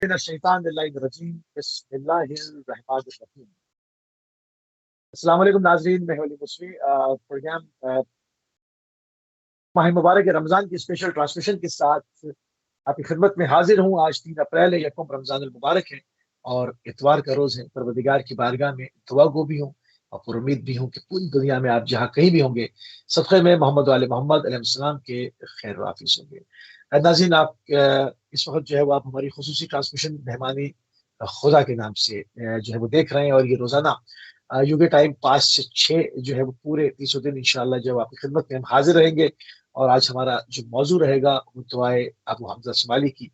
من الشیطان الرجیم بسم اللہ الرحمن الرحیم۔ السلام علیکم ناظرین، میں ولی مسوی پروگرام ماہ مبارک رمضان کی اسپیشل ٹرانسمیشن کے ساتھ آپ کی خدمت میں حاضر ہوں۔ آج 3 اپریل ہے، یکم رمضان المبارک ہے اور اتوار کا روز ہے۔ پروردگار کی بارگاہ میں دعا گو بھی ہوں اور پر امید بھی ہوں کہ پوری دنیا میں آپ جہاں کہیں بھی ہوں گے صدقے میں محمد علیہ محمد علیہ السلام کے خیر وافظ ہوں گے۔ ناظرین، آپ اس وقت جو ہے وہ آپ ہماری خصوصی ٹرانسمیشن مہمانی خدا کے نام سے جو ہے وہ دیکھ رہے ہیں، اور یہ روزانہ یو کے ٹائم 5 سے 6 جو ہے وہ پورے 30 دن انشاءاللہ جو آپ کی خدمت میں ہم حاضر رہیں گے۔ اور آج ہمارا جو موضوع رہے گا وہ دعائے ابو حمزہ شمالی کی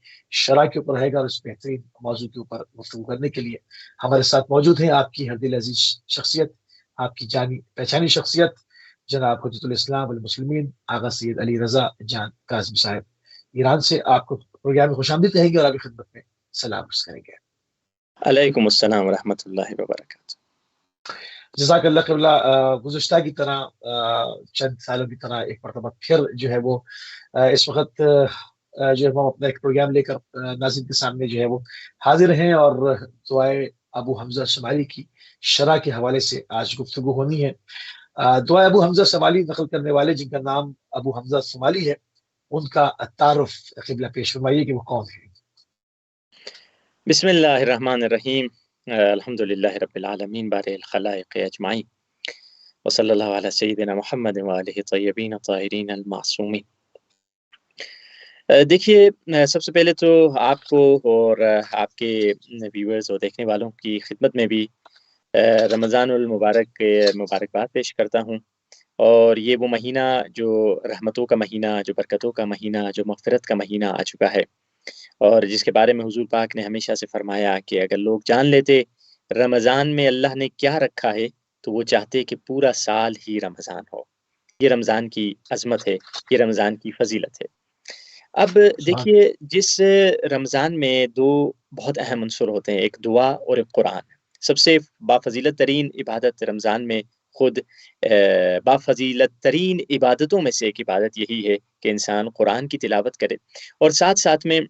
شرح کے اوپر رہے گا، اور اس بہترین موضوع کے اوپر گفتگو کرنے کے لیے ہمارے ساتھ موجود ہیں آپ کی ہر دل عزیز شخصیت، آپ کی جانی پہچانی شخصیت جناب حجت الاسلام والمسلمین آغا سید علی رضا جان کاظمی صاحب ایران سے۔ آپ کو پروگرام میں خوش آمدید کہیں گے اور آپ کی خدمت میں سلام عرض کریں گے۔ علیکم السلام ورحمۃ اللہ وبرکاتہ۔ جزاک اللہ قبلہ۔ گزشتہ کی طرح چند سالوں کی طرح ایک مرتبہ پھر جو ہے وہ اس وقت جو ہے وہ اپنا ایک پروگرام لے کر ناظرین کے سامنے جو ہے وہ حاضر ہیں، اور دعائے ابو حمزہ شمالی کی شرح کے حوالے سے آج گفتگو ہونی ہے۔ دعائے ابو حمزہ شمالی نقل کرنے والے جن کا نام ابو حمزہ شمالی ہے، ان کا تعارف قبلہ پیش فرمائیے کہ وہ کون ہے۔ بسم اللہ الرحمن الرحیم، الحمد للہ رب العالمین بارئ الخلائق اجمعین، وصلی اللہ علی سیدنا محمد وآلہ طیبین طاہرین المعصومین۔ دیکھیے، سب سے پہلے تو آپ کو اور آپ کے ویورز اور دیکھنے والوں کی خدمت میں بھی رمضان المبارک کے مبارکباد پیش کرتا ہوں۔ اور یہ وہ مہینہ جو رحمتوں کا مہینہ، جو برکتوں کا مہینہ، جو مغفرت کا مہینہ آ چکا ہے، اور جس کے بارے میں حضور پاک نے ہمیشہ سے فرمایا کہ اگر لوگ جان لیتے رمضان میں اللہ نے کیا رکھا ہے تو وہ چاہتے کہ پورا سال ہی رمضان ہو۔ یہ رمضان کی عظمت ہے، یہ رمضان کی فضیلت ہے۔ اب دیکھیے، جس رمضان میں 2 بہت اہم عنصر ہوتے ہیں، ایک دعا اور ایک قرآن۔ سب سے بافضیلت ترین عبادت رمضان میں خود بافضیلت ترین عبادتوں میں سے ایک عبادت یہی ہے کہ انسان قرآن کی تلاوت کرے اور ساتھ ساتھ میں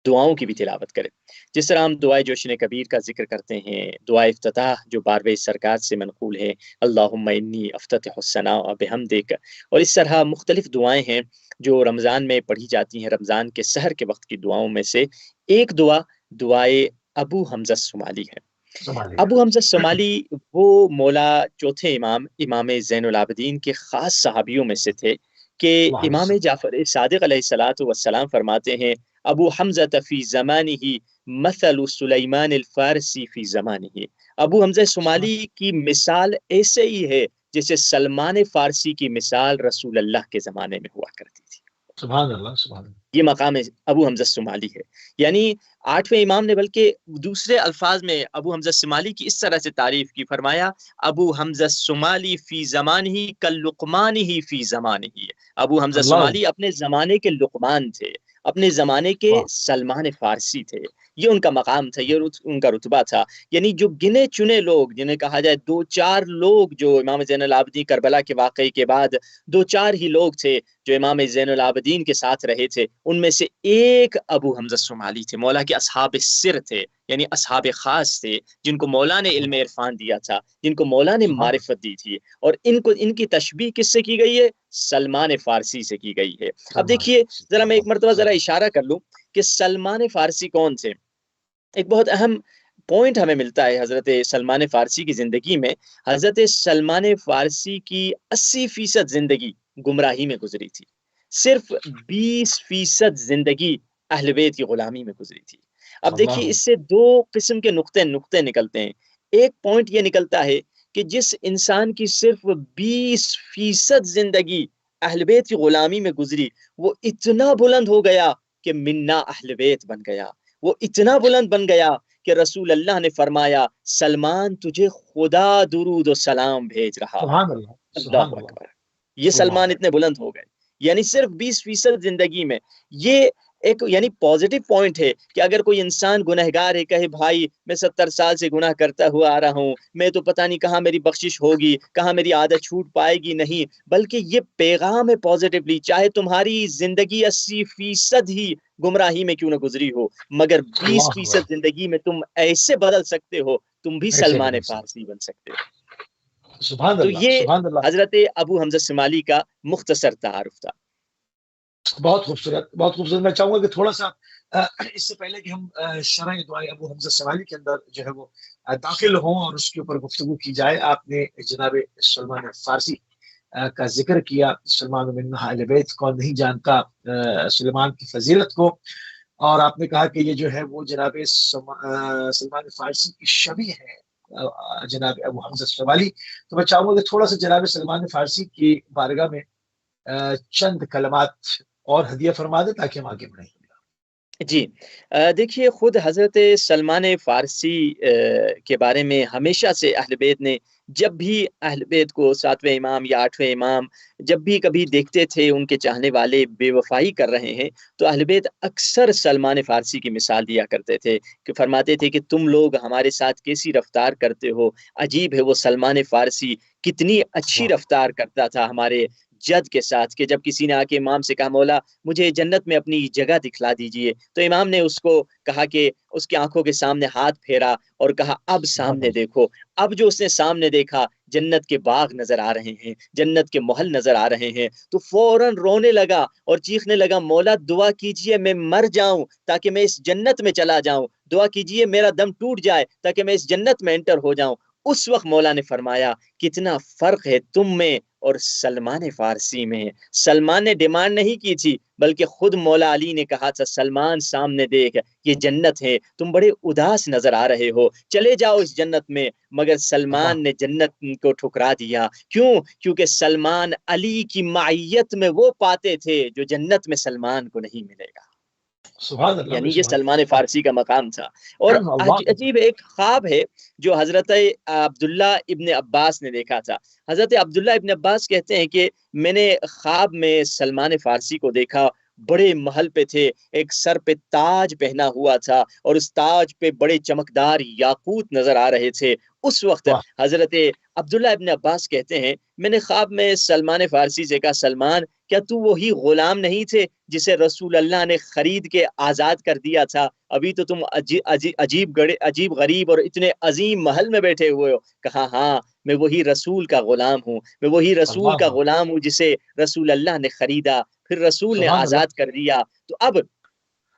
دعاؤں کی بھی تلاوت کرے۔ جس طرح ہم دعائے جوشن کبیر کا ذکر کرتے ہیں، دعائے افتتاح جو بارہویں سرکار سے منقول ہے، اللہم انی افتتح الثناء بحمدک، اور اس طرح مختلف دعائیں ہیں جو رمضان میں پڑھی جاتی ہیں۔ رمضان کے سحر کے وقت کی دعاؤں میں سے ایک دعائے ابو حمزہ شمالی ہے۔ ابو حمزہ شمالی وہ مولا چوتھے امام زین العابدین کے خاص صحابیوں میں سے تھے کہ امام جعفر صادق علیہ الصلوۃ والسلام فرماتے ہیں، ابو حمزہ فی زمانہ مثل سلیمان الفارسی فی زمانہ۔ ابو حمزہ شمالی کی مثال ایسے ہی ہے جیسے سلمان فارسی کی مثال رسول اللہ کے زمانے میں ہوا کرتی تھی۔ سبحان اللہ، سبحان اللہ۔ یہ مقام ابو حمزہ شمالی ہے۔ یعنی 8ویں امام نے بلکہ دوسرے الفاظ میں ابو حمزہ شمالی کی اس طرح سے تعریف کی، فرمایا ابو حمزہ شمالی فی زمانہ کاللقمان فی زمانہ۔ ابو حمزہ شمالی اپنے زمانے کے لقمان تھے، اپنے زمانے کے سلمان فارسی تھے۔ یہ ان کا مقام تھا، یہ ان کا رتبہ تھا۔ یعنی جو گنے چنے لوگ، جنہیں کہا جائے 2-4 لوگ، جو امام زین العابدین کربلا کے واقعے کے بعد 2-4 ہی لوگ تھے جو امام زین العابدین کے ساتھ رہے تھے، ان میں سے ایک ابو حمزہ شمالی تھے۔ مولا کے اصحاب سر تھے، یعنی اصحاب خاص تھے، جن کو مولا نے علم عرفان دیا تھا، جن کو مولا نے معرفت دی تھی۔ اور ان کی تشبیہ کس سے کی گئی ہے؟ سلمان فارسی سے کی گئی ہے۔ اب دیکھیے، ذرا میں ایک مرتبہ ذرا اشارہ کر لوں کہ سلمان فارسی کون تھے۔ ایک بہت اہم پوائنٹ ہمیں ملتا ہے حضرت سلمان فارسی کی زندگی میں۔ حضرت سلمان فارسی کی 80% زندگی گمراہی میں گزری تھی، صرف 20% زندگی اہل بیت کی غلامی میں گزری تھی۔ اب دیکھیے، اس سے 2 قسم کے نقطے نکلتے ہیں۔ ایک پوائنٹ یہ نکلتا ہے کہ جس انسان کی صرف 20% زندگی اہل بیت کی غلامی میں گزری، وہ اتنا بلند ہو گیا کہ منا اہل بیت بن گیا۔ وہ اتنا بلند بن گیا کہ رسول اللہ نے فرمایا، سلمان تجھے خدا درود و سلام بھیج رہا ہے۔ اللہ اکبر۔ یہ سلمان اتنے بلند ہو گئے، یعنی صرف 20% زندگی میں۔ یہ ایک یعنی پازیٹیو پوائنٹ ہے کہ اگر کوئی انسان گنہگار ہے کہے بھائی میں 70 سال سے گناہ کرتا ہوا آ رہا ہوں، میں تو پتہ نہیں کہاں میری بخشش ہوگی، کہاں میری عادت چھوٹ پائے گی، نہیں، بلکہ یہ پیغام ہے پازیٹیولی، چاہے تمہاری زندگی 80% ہی گمراہی میں کیوں نہ گزری ہو، مگر اللہ اکبر، 20% زندگی میں تم ایسے بدل سکتے ہو، تم بھی ایسے سلمان بدل سکتے، فارسی بن سکتے ہو۔ سبحان تو اللہ یہ سبحان اللہ، حضرت ابو حمزہ شمالی کا مختصر تعارف تھا۔ بہت خوبصورت بہت خوبصورت۔ میں چاہوں گا کہ تھوڑا سا اس سے پہلے کہ ہم شرح دعائے ابو حمزہ شمالی کے اندر جو ہے وہ داخل ہوں اور اس کے اوپر گفتگو کی جائے، آپ نے جناب سلمان فارسی کا ذکر کیا۔ سلمان بن اہل بیت، کون نہیں جانتا سلمان کی فضیلت کو، اور آپ نے کہا کہ یہ جو ہے وہ جناب سلمان فارسی کی شبیہ ہے جناب ابو حمزہ شمالی۔ تو میں چاہوں گا کہ تھوڑا سا جناب سلمان فارسی کی بارگاہ میں چند کلمات اور ہدیہ فرما دیں تاکہ ہم آگے بڑھیں۔ جی، دیکھیے خود حضرت سلمان فارسی کے بارے میں ہمیشہ سے اہل بیت نے، جب بھی اہل بیت کو 7ویں امام یا 8ویں امام جب بھی کبھی دیکھتے تھے ان کے چاہنے والے بے وفائی کر رہے ہیں، تو اہل بیت اکثر سلمان فارسی کی مثال دیا کرتے تھے، کہ فرماتے تھے کہ تم لوگ ہمارے ساتھ کیسی رفتار کرتے ہو، عجیب ہے وہ سلمان فارسی کتنی اچھی واہ، رفتار کرتا تھا ہمارے جد کے ساتھ، کہ جب کسی نے آ کے امام سے کہا مولا مجھے جنت میں اپنی جگہ دکھلا دیجئے، تو امام نے اس کو کہا کہ اس کی آنکھوں کے سامنے ہاتھ پھیرا اور کہا اب سبحان سامنے اللہ، دیکھو۔ اب جو اس نے سامنے دیکھا، جنت کے باغ نظر آ رہے ہیں، جنت کے محل نظر آ رہے ہیں، تو فوراً رونے لگا اور چیخنے لگا مولا دعا کیجئے میں مر جاؤں تاکہ میں اس جنت میں چلا جاؤں، دعا کیجئے میرا دم ٹوٹ جائے تاکہ میں اس جنت میں انٹر ہو جاؤں۔ اس وقت مولا نے فرمایا کتنا فرق ہے تم میں اور سلمان فارسی میں۔ سلمان نے ڈیمانڈ نہیں کی تھی، بلکہ خود مولا علی نے کہا تھا سلمان سامنے دیکھ یہ جنت ہے، تم بڑے اداس نظر آ رہے ہو، چلے جاؤ اس جنت میں، مگر اللہ، سلمان نے جنت کو ٹھکرا دیا۔ کیوں؟ کیونکہ سلمان علی کی معیت میں وہ پاتے تھے جو جنت میں سلمان کو نہیں ملے گا۔ سبحان اللہ یعنی بھائی، یہ سبحان سلمان فارسی کا مقام تھا۔ اور اللہ، اللہ عجیب ایک خواب ہے جو حضرت عبداللہ ابن عباس نے دیکھا تھا۔ حضرت عبداللہ ابن عباس کہتے ہیں کہ میں نے خواب میں سلمان فارسی کو دیکھا، بڑے محل پہ تھے، ایک سر پہ تاج پہنا ہوا تھا اور اس تاج پہ بڑے چمکدار یاقوت نظر آ رہے تھے۔ اس وقت واہ، حضرت عبداللہ ابن عباس کہتے ہیں میں نے خواب میں سلمان فارسی سے کہا سلمان کیا تو وہی غلام نہیں تھے جسے رسول اللہ نے خرید کے آزاد کر دیا تھا؟ ابھی تو تم عجیب غریب اور اتنے عظیم محل میں بیٹھے ہوئے ہو۔ کہا ہاں میں وہی رسول کا غلام ہوں، میں وہی رسول کا اللہ، غلام ہوں جسے رسول اللہ نے خریدا، پھر رسول نے سبحان اللہ، آزاد کر دیا۔ تو اب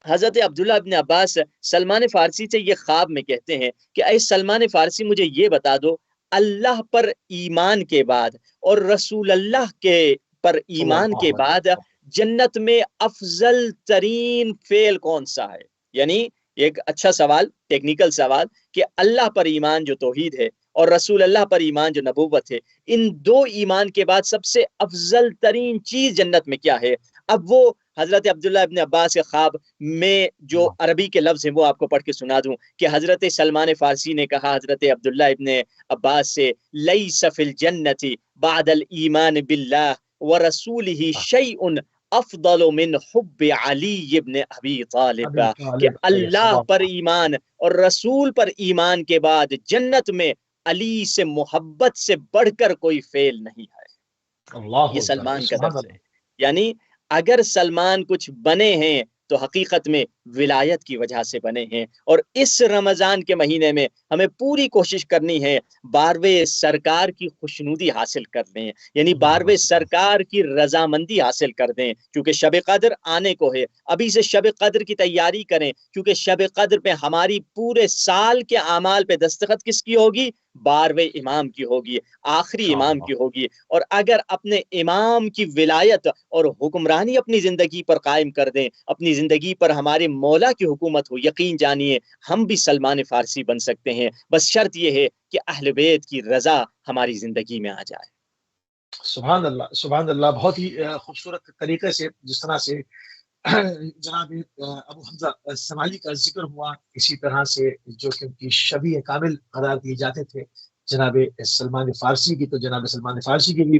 حضرت عبداللہ ابن عباس سلمان فارسی سے یہ خواب میں کہتے ہیں کہ اے سلمان فارسی مجھے یہ بتا دو اللہ پر ایمان کے بعد اور رسول اللہ کے پر صلی ایمان اللہ کے علیہ بعد وسلم، جنت میں افضل ترین فعل کون سا ہے؟ یعنی ایک اچھا سوال، ٹیکنیکل سوال، کہ اللہ پر ایمان جو توحید ہے اور رسول اللہ پر ایمان جو نبوت ہے، ان دو ایمان کے بعد سب سے افضل ترین چیز جنت میں کیا ہے؟ اب وہ حضرت عبداللہ ابن عباس کے خواب میں جو اللہ، عربی کے لفظ ہیں وہ آپ کو پڑھ کے سنا دوں کہ حضرت سلمان فارسی نے کہا حضرت عبداللہ ابن عباس سے لیس فی الجنت بعد الایمان باللہ ورسولہ شیء افضل من حب علی ابن ابی طالب، ابھی کہ طالب علیہ اللہ السلام، پر ایمان اور رسول پر ایمان کے بعد جنت میں علی سے محبت سے بڑھ کر کوئی فعل نہیں ہے۔ اللہ یہ اکبر، سلمان کا سبحان درس ہے۔ اللہ، یعنی اگر سلمان کچھ بنے ہیں تو حقیقت میں ولایت کی وجہ سے بنے ہیں۔ اور اس رمضان کے مہینے میں ہمیں پوری کوشش کرنی ہے 12ویں سرکار کی خوشنودی حاصل کر لیں، یعنی اللہ 12ویں اکبر، سرکار کی رضامندی حاصل کر دیں، کیونکہ شب قدر آنے کو ہے۔ ابھی سے شب قدر کی تیاری کریں، کیونکہ شب قدر پہ ہماری پورے سال کے اعمال پہ دستخط کس کی ہوگی؟ 12ویں امام کی ہوگی، آخری امام انشاءاللہ، کی ہوگی۔ اور اگر اپنے امام کی ولایت اور حکمرانی اپنی زندگی پر قائم کر دیں، اپنی زندگی پر ہمارے مولا کی حکومت ہو، یقین جانیے ہم بھی سلمان فارسی بن سکتے ہیں، بس شرط یہ ہے کہ اہل بیت کی رضا ہماری زندگی میں آ جائے۔ سبحان اللہ، سبحان اللہ، بہت ہی خوبصورت طریقے سے جس طرح سے جناب ابو حمزہ شمالی کا ذکر ہوا، اسی طرح سے جو کہ ان کی شبیہ کامل قرار دیے جاتے تھے، جناب سلمان فارسی کی، تو جناب سلمان فارسی کی بھی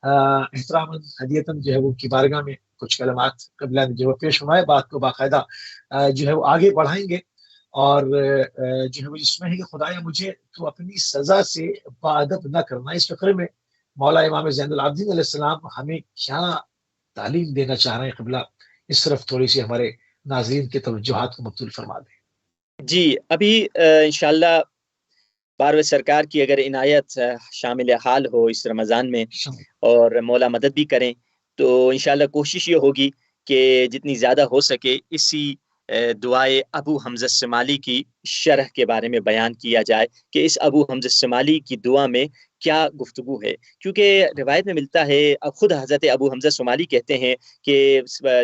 احترام ہدیتاً جو ہے وہ کی بارگاہ میں کچھ کلمات قبلہ جو ہے پیش فرمائے، بات کو باقاعدہ جو ہے وہ آگے بڑھائیں گے، اور جو ہے وہ اس میں ہے کہ خدایا مجھے تو اپنی سزا سے باادب نہ کرنا۔ اس فقرے میں مولا امام زین العابدین علیہ السلام ہمیں کیا تعلیم دینا چاہ رہے ہیں قبلہ، اس طرف تھوڑی سی ہمارے ناظرین کے توجہات کو مبذول فرما دیں۔ جی ابھی انشاءاللہ باروِ سرکار کی اگر عنایت شامل حال ہو اس رمضان میں اور مولا مدد بھی کریں، تو انشاءاللہ کوشش یہ ہوگی کہ جتنی زیادہ ہو سکے اسی دعائے ابو حمزہ الصمالی کی شرح کے بارے میں بیان کیا جائے کہ اس ابو حمزہ الصمالی کی دعا میں کیا گفتگو ہے، کیونکہ روایت میں ملتا ہے، اب خود حضرت ابو حمزہ الصمالی کہتے ہیں کہ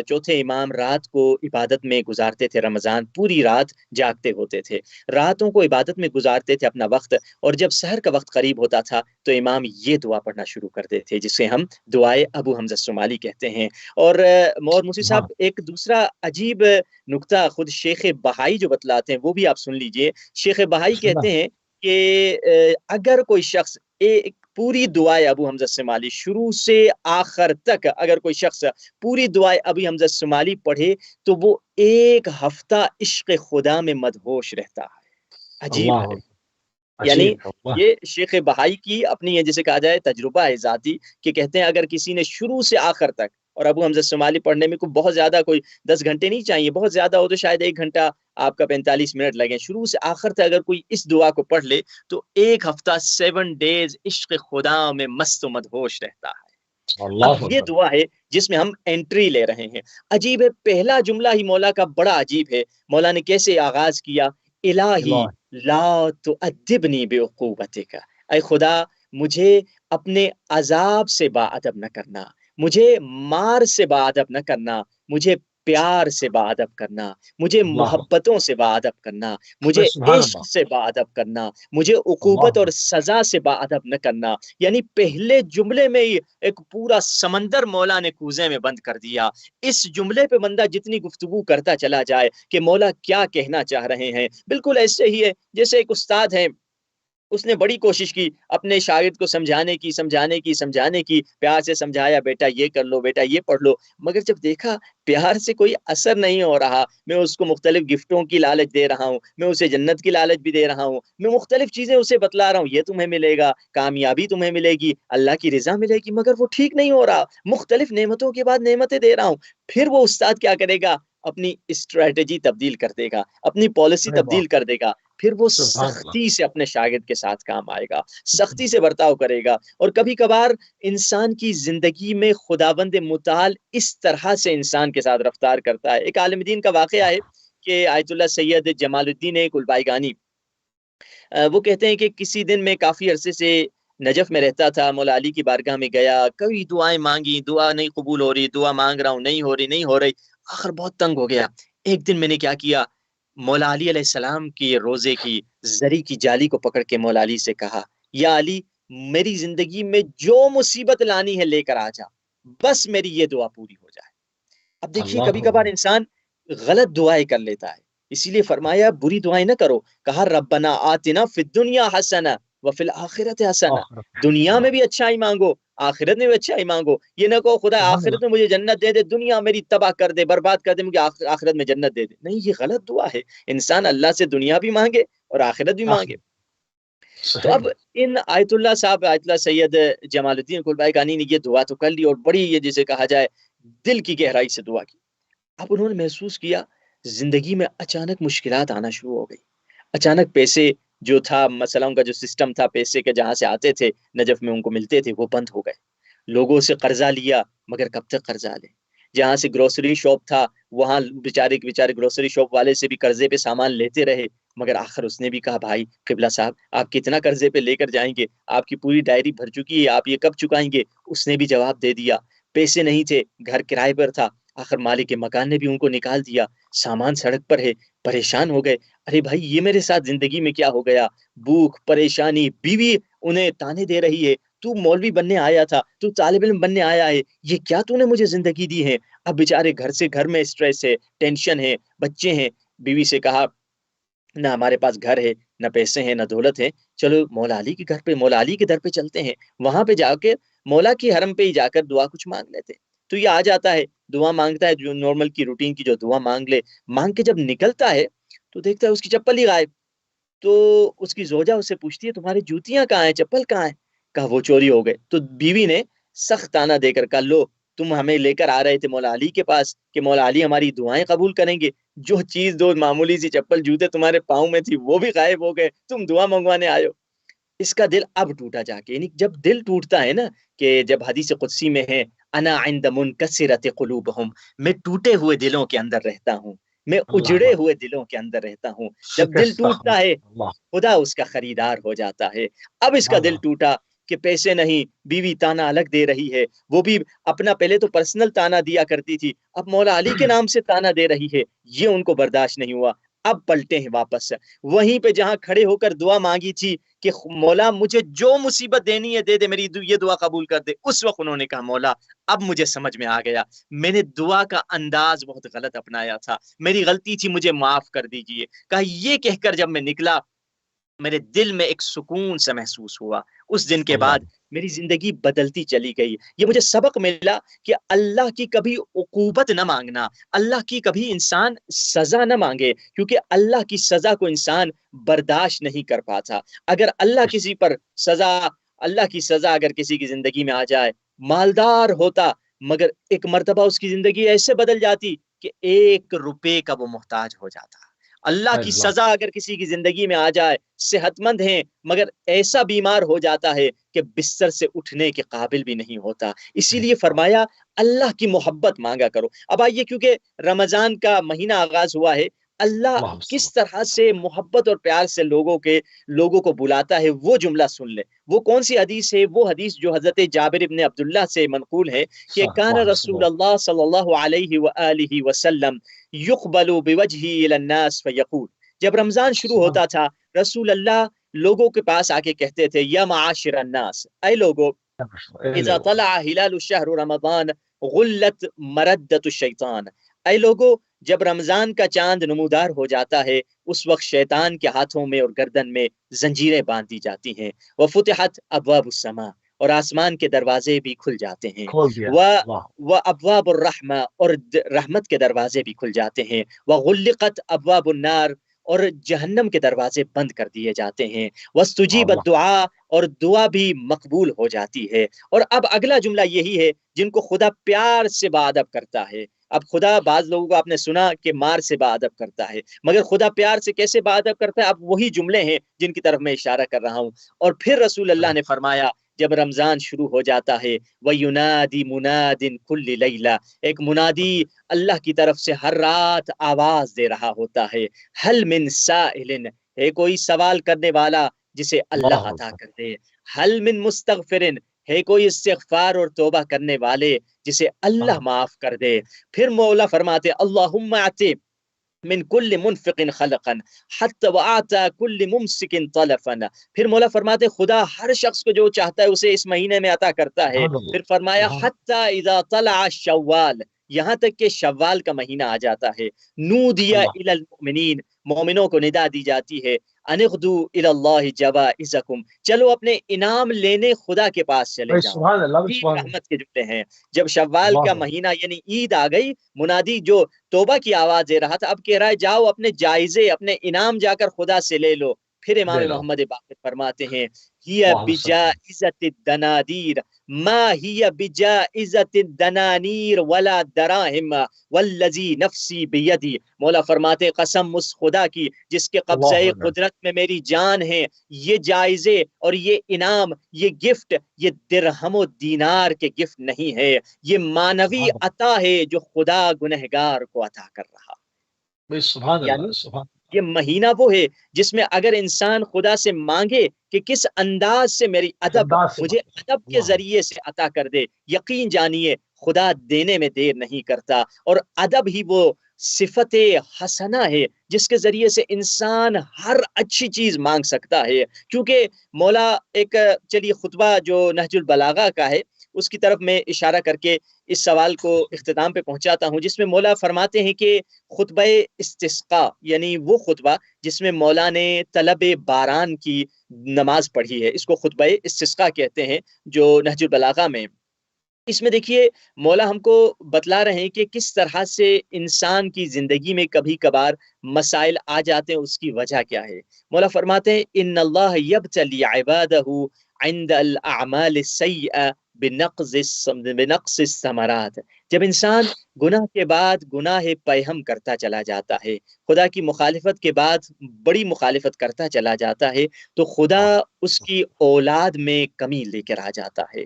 چوتھے امام رات کو عبادت میں گزارتے تھے، رمضان پوری رات جاگتے ہوتے تھے، راتوں کو عبادت میں گزارتے تھے اپنا وقت، اور جب سحر کا وقت قریب ہوتا تھا تو امام یہ دعا پڑھنا شروع کرتے تھے جسے ہم دعائے ابو حمزہ الصمالی کہتے ہیں۔ اور موسی ہاں صاحب ایک دوسرا عجیب نکتہ خود شیخ بہائی جو بتلاتے ہیں وہ بھی آپ سن لیجئے۔ شیخ بہائی سنا کہتے ہیں کہ اگر کوئی شخص ایک پوری دعائے ابو حمزہ الصمالی شروع سے آخر تک اگر کوئی شخص پوری دعائے ابو حمزہ الصمالی پڑھے تو وہ ایک ہفتہ عشق خدا میں مدہوش رہتا ہے۔ عجیب اللہ ہے، یعنی عجیب اللہ۔ یہ شیخ بہائی کی اپنی یہ جسے کہا جائے تجربہ ہے ذاتی، کہ کہتے ہیں اگر کسی نے شروع سے آخر تک، اور ابو حمزہ الصمالی پڑھنے میں کوئی بہت زیادہ کوئی 10 گھنٹے نہیں چاہیے، بہت زیادہ ہو تو شاید 1 گھنٹہ آپ کا 45 منٹ لگیں، شروع سے آخر تک اگر کوئی اس دعا کو پڑھ لے تو ایک ہفتہ 7 ڈیز عشق خدا میں مست و مدہوش رہتا ہے۔ اب اللہ یہ اکبر۔ دعا ہے جس میں ہم انٹری لے رہے ہیں۔ عجیب ہے، پہلا جملہ ہی مولا کا بڑا عجیب ہے۔ مولا نے کیسے آغاز کیا؟ الہی اللہ لا تؤدبنی بعقوبتک، اے خدا مجھے اپنے عذاب سے باادب نہ کرنا، مجھے مار سے باادب نہ کرنا، مجھے پیار سے باادب کرنا، مجھے اللہ محبتوں سے باادب کرنا، اکبر، مجھے سبحان عشق اللہ۔ سے باادب کرنا، مجھے عقوبت اللہ اور سزا سے باادب نہ کرنا۔ یعنی پہلے جملے میں ہی ایک پورا سمندر مولا نے کوزے میں بند کر دیا۔ اس جملے پہ بندہ جتنی گفتگو کرتا چلا جائے کہ مولا کیا کہنا چاہ رہے ہیں، بالکل ایسے ہی ہے جیسے ایک استاد ہے، اس نے بڑی کوشش کی اپنے شاگرد کو سمجھانے کی، پیار سے سمجھایا، بیٹا یہ کر لو، بیٹا یہ پڑھ لو، مگر جب دیکھا پیار سے کوئی اثر نہیں ہو رہا، میں اس کو مختلف گفٹوں کی لالچ دے رہا ہوں، میں اسے جنت کی لالچ بھی دے رہا ہوں، میں مختلف چیزیں اسے بتلا رہا ہوں، یہ تمہیں ملے گا، کامیابی تمہیں ملے گی، اللہ کی رضا ملے گی، مگر وہ ٹھیک نہیں ہو رہا، مختلف نعمتوں کے بعد نعمتیں دے رہا ہوں۔ پھر وہ استاد کیا کرے گا؟ اپنی اسٹریٹجی تبدیل کر دے گا، اپنی پالیسی ارے واہ، تبدیل کر دے گا، پھر وہ سبحان اللہ۔ سختی سے اپنے شاگرد کے ساتھ کام آئے گا، سختی سے برتاؤ کرے گا۔ اور کبھی کبھار انسان کی زندگی میں خداوند متعال اس طرح سے انسان کے ساتھ رفتار کرتا ہے۔ ایک عالم دین کا واقعہ ہے کہ آیت اللہ سید جمال الدین کلبائگانی، وہ کہتے ہیں کہ کسی دن میں کافی عرصے سے نجف میں رہتا تھا، مولا علی کی بارگاہ میں گیا، کئی دعائیں مانگی، دعا نہیں قبول ہو رہی، دعا مانگ رہا ہوں نہیں ہو رہی، آخر بہت تنگ ہو گیا۔ ایک دن میں نے کیا کیا، مولا علی علیہ السلام کی روزے کی زری کی جالی کو پکڑ کے مولا علی سے کہا، یا علی میری زندگی میں جو مصیبت لانی ہے لے کر آ جا، بس میری یہ دعا پوری ہو جائے۔ اب دیکھیے اللہ کبھی کبھار اکبر۔ انسان غلط دعائیں کر لیتا ہے، اسی لیے فرمایا بری دعائیں نہ کرو، کہا ربنا آتنا فی الدنیا حسنہ وفی الآخرۃ حسنہ، آخرت دنیا اللہ، میں بھی اچھا ہی مانگو، آخرت میں بھی اچھا ہی مانگو، یہ نہ کہو خدا سبحان آخرت اللہ۔ میں مجھے جنت دے دے، دنیا میری تباہ کر دے، برباد کر دے، مجھے آخرت میں جنت دے دے، نہیں، یہ غلط دعا ہے۔ انسان اللہ سے دنیا بھی مانگے اور آخرت بھی مانگے۔ آخرت تو اب صحیح۔ ان آیت اللہ صاحب، آیت اللہ سید جمال الدین کلبائگانی نے یہ دعا تو کر لی اور بڑی یہ جسے کہا جائے دل کی گہرائی سے دعا کی۔ اب انہوں نے محسوس کیا زندگی میں اچانک مشکلات آنا شروع ہو گئی، اچانک پیسے جو تھا، مثلا ان کا جو سسٹم تھا پیسے کے جہاں سے آتے تھے نجف میں ان کو ملتے تھے وہ بند ہو گئے، لوگوں سے قرضہ لیا مگر کب تک قرضہ لیں، جہاں سے گروسری شاپ تھا وہاں بیچارے گروسری شاپ والے سے بھی قرضے پہ سامان لیتے رہے، مگر آخر اس نے بھی کہا بھائی قبلہ صاحب آپ کتنا قرضے پہ لے کر جائیں گے، آپ کی پوری ڈائری بھر چکی ہے، آپ یہ کب چکائیں گے؟ اس نے بھی جواب دے دیا، پیسے نہیں تھے، گھر کرائے پر تھا، آخر مالک مکان نے بھی ان کو نکال دیا، سامان سڑک پر ہے، پریشان ہو گئے، ارے بھائی یہ میرے ساتھ زندگی میں کیا ہو گیا، بھوک پریشانی، بیوی انہیں تانے دے رہی ہے، تو مولوی بننے آیا تھا، تو طالب علم بننے آیا ہے، یہ کیا تو نے مجھے زندگی دی ہے؟ اب بیچارے گھر میں اسٹریس ہے، ٹینشن ہے، بچے ہیں، بیوی سے کہا نہ ہمارے پاس گھر ہے، نہ پیسے ہیں، نہ دولت ہے، چلو مولا علی کے گھر پہ، مولا علی کے در پہ چلتے ہیں، وہاں پہ جا کے مولا کی حرم پہ ہی جا کر دعا کچھ مانگ لیتے ہیں۔ تو یہ آ جاتا ہے، دعا مانگتا ہے، جو نارمل کی روٹین کی جو دعا مانگ لے، مانگ کے جب نکلتا ہے تو دیکھتا ہے اس کی چپل ہی غائب۔ تو اس کی زوجہ اس سے پوچھتی ہے تمہاری جوتیاں کہاں ہیں، چپل کہاں ہے؟ کہا وہ چوری ہو گئے۔ تو بیوی نے سخت تانا دے کر کہا لو، تم ہمیں لے کر آ رہے تھے مولا علی کے پاس کہ مولا علی ہماری دعائیں قبول کریں گے، جو چیز دو معمولی سی چپل جوتے تمہارے پاؤں میں تھی وہ بھی غائب ہو گئے، تم دعا منگوانے آئے ہو۔ اس کا دل اب ٹوٹا جا کے، یعنی جب دل ٹوٹتا ہے نا، کہ جب حدیث قدسی میں ہے انا عند منکسرت قلوبہم، میں ٹوٹے ہوئے دلوں کے اندر رہتا ہوں، میں اللہ اجڑے اکبر، ہوئے دلوں کے اندر رہتا ہوں۔ جب دل شکستہ ٹوٹتا ہے اللہ خدا اس کا خریدار ہو جاتا ہے۔ اب اس کا دل اللہ ٹوٹا کہ پیسے نہیں، بیوی تانا الگ دے رہی ہے، وہ بھی اپنا پہلے تو پرسنل تانا دیا کرتی تھی، اب مولا علی کے نام سے تانا دے رہی ہے، یہ ان کو برداشت نہیں ہوا۔ اب پلٹے ہیں واپس وہیں پہ جہاں کھڑے ہو کر دعا مانگی تھی کہ مولا مجھے جو مصیبت دینی ہے دے دے، میری یہ دعا قبول کر دے، اس وقت انہوں نے کہا مولا اب مجھے سمجھ میں آ گیا، میں نے دعا کا انداز بہت غلط اپنایا تھا، میری غلطی تھی، مجھے معاف کر دیجئے۔ کہا یہ کہہ کر جب میں نکلا میرے دل میں ایک سکون سا محسوس ہوا، اس دن کے بعد اللہ میری زندگی بدلتی چلی گئی۔ یہ مجھے سبق ملا کہ اللہ کی کبھی عقوبت نہ مانگنا، اللہ کی کبھی انسان سزا نہ مانگے، کیونکہ اللہ کی سزا کو انسان برداشت نہیں کر پاتا۔ اگر اللہ کسی پر سزا اللہ کی سزا اگر کسی کی زندگی میں آ جائے، مالدار ہوتا مگر ایک مرتبہ اس کی زندگی ایسے بدل جاتی کہ 1 روپے کا وہ محتاج ہو جاتا۔ اللہ کی اللہ سزا اگر کسی کی زندگی میں آ جائے، صحت مند ہیں مگر ایسا بیمار ہو جاتا ہے کہ بستر سے اٹھنے کے قابل بھی نہیں ہوتا۔ اسی لیے فرمایا اللہ کی محبت مانگا کرو۔ اب آئیے، کیونکہ رمضان کا مہینہ آغاز ہوا ہے، اللہ اللہ کس طرح سے محبت اور پیار سے لوگوں کو بلاتا ہے وہ جملہ سن لے۔ وہ کون سی حدیث ہے؟ وہ حدیث جو حضرت جابر ابن عبداللہ سے منقول ہے کہ کان رسول اللہ صلی اللہ علیہ وآلہ وسلم یقبل بوجہی الی الناس فیقول، جب رمضان شروع ہوتا تھا رسول اللہ لوگوں کے پاس آ کے کہتے تھے یا معاشر الناس، اے لوگو اذا طلع ہلال الشہر رمضان غلت مردت الشیطان، اے لوگو جب رمضان کا چاند نمودار ہو جاتا ہے اس وقت شیطان کے ہاتھوں میں اور گردن میں زنجیریں باندھ دی جاتی ہیں، وفتحت ابواب السماء، اور آسمان کے دروازے بھی کھل جاتے ہیں، کھول دیا اللہ و ابواب الرحمہ، اور رحمت کے دروازے بھی کھل جاتے ہیں، وغلقت ابواب النار، اور جہنم کے دروازے بند کر دیے جاتے ہیں، واستجیب اللہ الدعاء، اور دعا بھی مقبول ہو جاتی ہے۔ اور اب اگلا جملہ یہی ہے جن کو خدا پیار سے بادب کرتا ہے۔ اب خدا بعض لوگوں کو آپ نے سنا کہ مار سے بادب کرتا ہے، مگر خدا پیار سے کیسے بادب کرتا ہے؟ اب وہی جملے ہیں جن کی طرف میں اشارہ کر رہا ہوں۔ اور پھر رسول اللہ نے فرمایا جب رمضان شروع ہو جاتا ہے وَيُنَادِ مُنَادٍ كُلِّ لَيْلَةٍ، ایک منادی اللہ کی طرف سے ہر رات آواز دے رہا ہوتا ہے، حل من سائل، ہے کوئی سوال کرنے والا جسے اللہ عطا کر دے، حل من مستغفر، ہے کوئی استغفار اور توبہ کرنے والے جسے اللہ معاف کر دے۔ پھر مولا فرماتے اللہم اعطِ من کل منفق خلقا حتی وآتا کل ممسک طلفا، پھر مولا فرماتے خدا ہر شخص کو جو چاہتا ہے اسے اس مہینے میں عطا کرتا ہے۔ پھر فرمایا حتی اذا طلع شوال، یہاں تک کہ شوال کا مہینہ آ جاتا ہے، نودی الی المؤمنین، مومنوں کو ندا دی جاتی ہے، انغدو الی اللہ جوائزکم، چلو اپنے انعام لینے خدا کے پاس چلے جاؤ۔ سبحان اللہ تین سبحان رحمت کے جملے ہیں۔ جب شوال کا اللہ مہینہ یعنی عید آ گئی، منادی جو توبہ کی آواز دے رہا تھا اب کہہ رہا ہے جاؤ اپنے جائزے اپنے انعام جا کر خدا سے لے لو۔ پھر امام لے لو محمد باقر فرماتے ہیں ہی اللہم صل بجائزت الدنادیر ما ہی بجائزت الدنانیر ولا دراہم والذی نفسی بیدی، مولا فرماتے قسم اس خدا کی جس کے قبضہ اللہ اکبر قدرت میں میری جان ہے، یہ جائزے اور یہ انعام، یہ گفٹ، یہ درہم و دینار کے گفٹ نہیں ہے، یہ مانوی سبحان عطا ہے جو خدا گنہگار کو عطا کر رہا۔ اللہ سبحان یعنی اللہ سبحان یہ مہینہ وہ ہے جس میں اگر انسان خدا سے مانگے کہ کس انداز سے میری ادب انداز سے مجھے ادب کے اللہ ذریعے سے عطا کر دے، یقین جانیے خدا دینے میں دیر نہیں کرتا۔ اور ادب ہی وہ صفت حسنہ ہے جس کے ذریعے سے انسان ہر اچھی چیز مانگ سکتا ہے، کیونکہ مولا ایک چلیے خطبہ جو نہج البلاغہ کا ہے اس کی طرف میں اشارہ کر کے اس سوال کو اختتام پہ پہنچاتا ہوں، جس میں مولا فرماتے ہیں کہ خطبہ استسقاء یعنی وہ خطبہ جس میں مولا نے طلب باران کی نماز پڑھی ہے، اس کو خطبہ استسقاء کہتے ہیں، جو نہج البلاغہ میں۔ اس میں دیکھیے مولا ہم کو بتلا رہے ہیں کہ کس طرح سے انسان کی زندگی میں کبھی کبھار مسائل آ جاتے ہیں، اس کی وجہ کیا ہے۔ مولا فرماتے ہیں ان اللہ یبتلی عبادہ عند الاعمال السیئہ بنقص الثمرات۔ جب انسان گناہ کے بعد گناہ پیہم کرتا چلا جاتا ہے، خدا کی مخالفت کے بعد بڑی مخالفت کرتا چلا جاتا ہے، تو خدا اس کی اولاد میں کمی لے کر آ جاتا ہے۔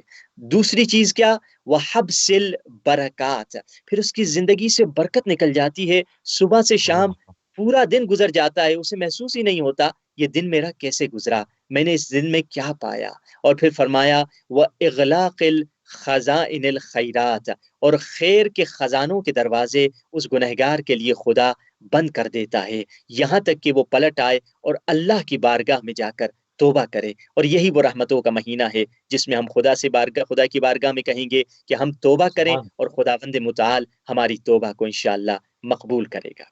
دوسری چیز کیا؟ وہ حبسل برکات، پھر اس کی زندگی سے برکت نکل جاتی ہے، صبح سے شام پورا دن گزر جاتا ہے، اسے محسوس ہی نہیں ہوتا یہ دن میرا کیسے گزرا، میں نے اس دن میں کیا پایا۔ اور پھر فرمایا وہ اغلاق الخزائن الخیرات، اور خیر کے خزانوں کے دروازے اس گنہگار کے لیے خدا بند کر دیتا ہے، یہاں تک کہ وہ پلٹ آئے اور اللہ کی بارگاہ میں جا کر توبہ کرے۔ اور یہی وہ رحمتوں کا مہینہ ہے جس میں ہم خدا کی بارگاہ میں کہیں گے کہ ہم توبہ کریں، سبحان اور خداوند متعال ہماری توبہ کو انشاءاللہ مقبول کرے گا۔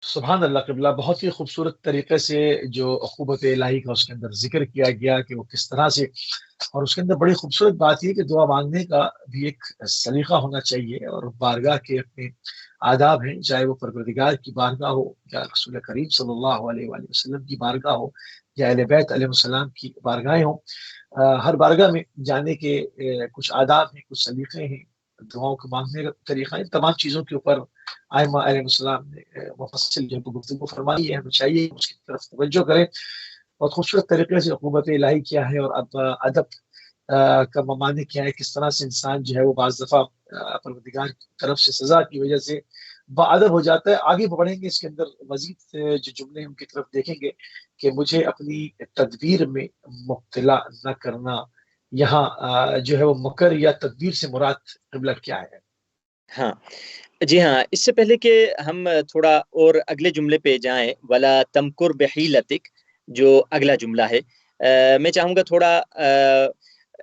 سبحان اللہ قبلہ، بہت ہی خوبصورت طریقے سے جو عقوبت الہی کا اس کے اندر ذکر کیا گیا کہ وہ کس طرح سے، اور اس کے اندر بڑی خوبصورت بات یہ کہ دعا مانگنے کا بھی ایک سلیقہ ہونا چاہیے، اور بارگاہ کے اپنے آداب ہیں، چاہے وہ پروردگار کی بارگاہ ہو یا رسول کریم صلی اللہ علیہ وآلہ وسلم کی بارگاہ ہو یا اہل بیت علیہ السلام کی بارگاہیں ہوں۔ ہر بارگاہ میں جانے کے کچھ آداب ہیں، کچھ سلیقے ہیں، دعاؤں کو مانگنے کا طریقہ ہے، تمام چیزوں کے اوپر آئمہ علیہ السلام نے مفصل جو گفتگو فرمائی ہے، ہمیں چاہیے اس کی طرف توجہ کریں۔ بہت خوبصورت طریقے سے عقوبت الہی کیا ہے اور ادب کا ممانع کیا ہے، کس طرح سے انسان جو ہے وہ بعض دفعہ پروردگار کی طرف سے سزا کی وجہ سے باادب ہو جاتا ہے۔ آگے بڑھیں گے اس کے اندر مزید جو جملے ان کی طرف دیکھیں گے کہ مجھے اپنی تدبیر میں مبتلا نہ کرنا، یہاں جو ہے وہ مکر یا تدبیر سے مراد قبلہ کیا ہے؟ ہاں جی ہاں، اس سے پہلے کہ ہم تھوڑا اور اگلے جملے پہ جائیں، ولا تمکر بحیلتک، جو اگلا جملہ ہے، میں چاہوں گا تھوڑا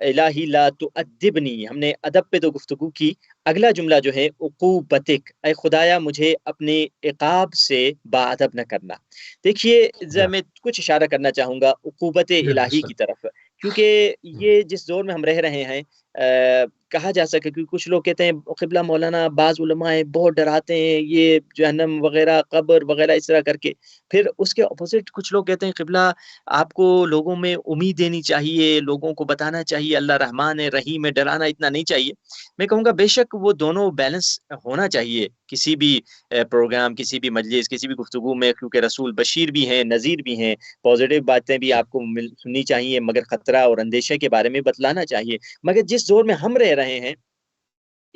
الہی لا تؤدبنی، ہم نے ادب پہ تو گفتگو کی، اگلا جملہ جو ہے عقوبتک، اے خدایا مجھے اپنے عقاب سے باادب نہ کرنا۔ دیکھیے میں کچھ اشارہ کرنا چاہوں گا عقوبت الہی کی طرف، کیونکہ یہ جس دور میں ہم رہ رہے ہیں کہا جا سکے، کیونکہ کچھ لوگ کہتے ہیں قبلہ مولانا بعض علماء ہیں بہت ڈراتے ہیں یہ جہنم وغیرہ قبر وغیرہ اس طرح کر کے، پھر اس کے اپوزٹ کچھ لوگ کہتے ہیں قبلہ آپ کو لوگوں میں امید دینی چاہیے، لوگوں کو بتانا چاہیے اللہ رحمان ہے رحیم ہے، ڈرانا اتنا نہیں چاہیے۔ میں کہوں گا بے شک وہ دونوں بیلنس ہونا چاہیے کسی بھی پروگرام، کسی بھی مجلس، کسی بھی گفتگو میں، کیونکہ رسول بشیر بھی ہیں نذیر بھی ہیں، پازیٹیو باتیں بھی آپ کو سننی چاہیے، مگر خطرہ اور اندیشے کے بارے میں بتلانا چاہیے۔ مگر جس دور میں ہم رہ رہے ہیں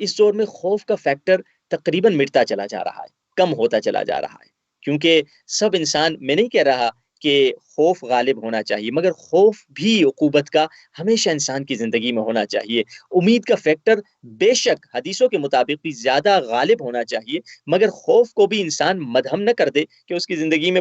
اس دور میں خوف کا فیکٹر تقریباً مٹتا چلا جا رہا ہے، کم ہوتا چلا جا رہا ہے، کیونکہ سب انسان، میں نہیں کہہ رہا کہ خوف غالب ہونا چاہیے، مگر خوف بھی عقوبت کا ہمیشہ انسان کی زندگی میں ہونا چاہیے۔ امید کا فیکٹر بے شک حدیثوں کے مطابق بھی زیادہ غالب ہونا چاہیے، مگر خوف کو بھی انسان مدھم نہ کر دے کہ اس کی زندگی میں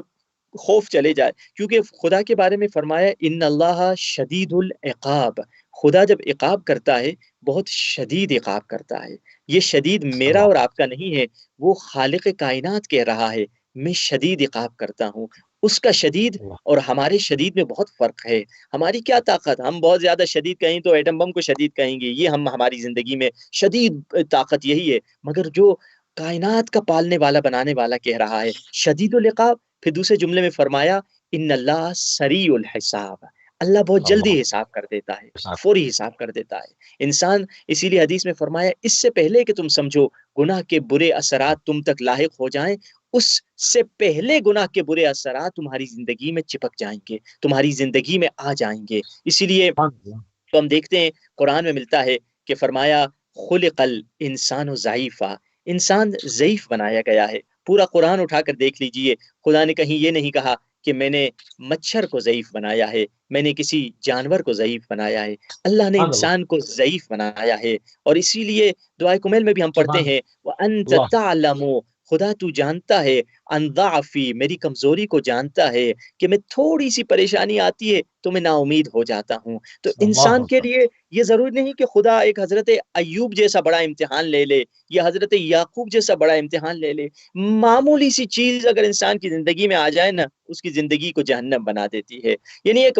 خوف چلے جائے، کیونکہ خدا کے بارے میں فرمایا ان اللہ شدید العقاب، خدا جب عقاب کرتا ہے بہت شدید عقاب کرتا ہے۔ یہ شدید میرا اور آپ کا نہیں ہے، وہ خالق کائنات کہہ رہا ہے میں شدید عقاب کرتا ہوں۔ اس کا شدید اور ہمارے شدید میں بہت فرق ہے۔ ہماری کیا طاقت، ہم بہت زیادہ شدید کہیں تو ایٹم بم کو شدید کہیں گے، یہ ہماری زندگی میں شدید طاقت یہی ہے، مگر جو کائنات کا پالنے والا بنانے والا کہہ رہا ہے شدید العقاب۔ پھر دوسرے جملے میں فرمایا ان اللہ سریع الحساب، اللہ بہت جلدی حساب کر دیتا ہے، فوری حساب کر دیتا ہے انسان۔ اسی لیے حدیث میں فرمایا اس سے پہلے کہ تم سمجھو گناہ کے برے اثرات تم تک لاحق ہو جائیں، اس سے پہلے گناہ کے برے اثرات تمہاری زندگی میں چپک جائیں گے، تمہاری زندگی میں آ جائیں گے۔ اسی لیے تو ہم دیکھتے ہیں قرآن میں ملتا ہے کہ فرمایا خلق الانسان ضعیفا، انسان ضعیف بنایا گیا ہے۔ پورا قرآن اٹھا کر دیکھ لیجئے، خدا نے کہیں یہ نہیں کہا کہ میں نے مچھر کو ضعیف بنایا ہے، میں نے کسی جانور کو ضعیف بنایا ہے، اللہ نے انسان کو ضعیف بنایا ہے۔ اور اسی لیے دعائے کمیل میں بھی ہم پڑھتے ہیں وَأَنْتَ تَعْلَمُ، خدا تو جانتا ہے ان ضعفی، میری کمزوری کو جانتا ہے کہ میں تھوڑی سی پریشانی آتی ہے تو میں نا امید ہو جاتا ہوں۔ تو اللہ انسان کے اکبر، لیے یہ ضروری نہیں کہ خدا ایک حضرت ایوب جیسا بڑا امتحان لے لے یا حضرت یعقوب جیسا بڑا امتحان لے لے۔ معمولی سی چیز اگر انسان کی زندگی میں آ جائے نا، اس کی زندگی کو جہنم بنا دیتی ہے۔ یعنی ایک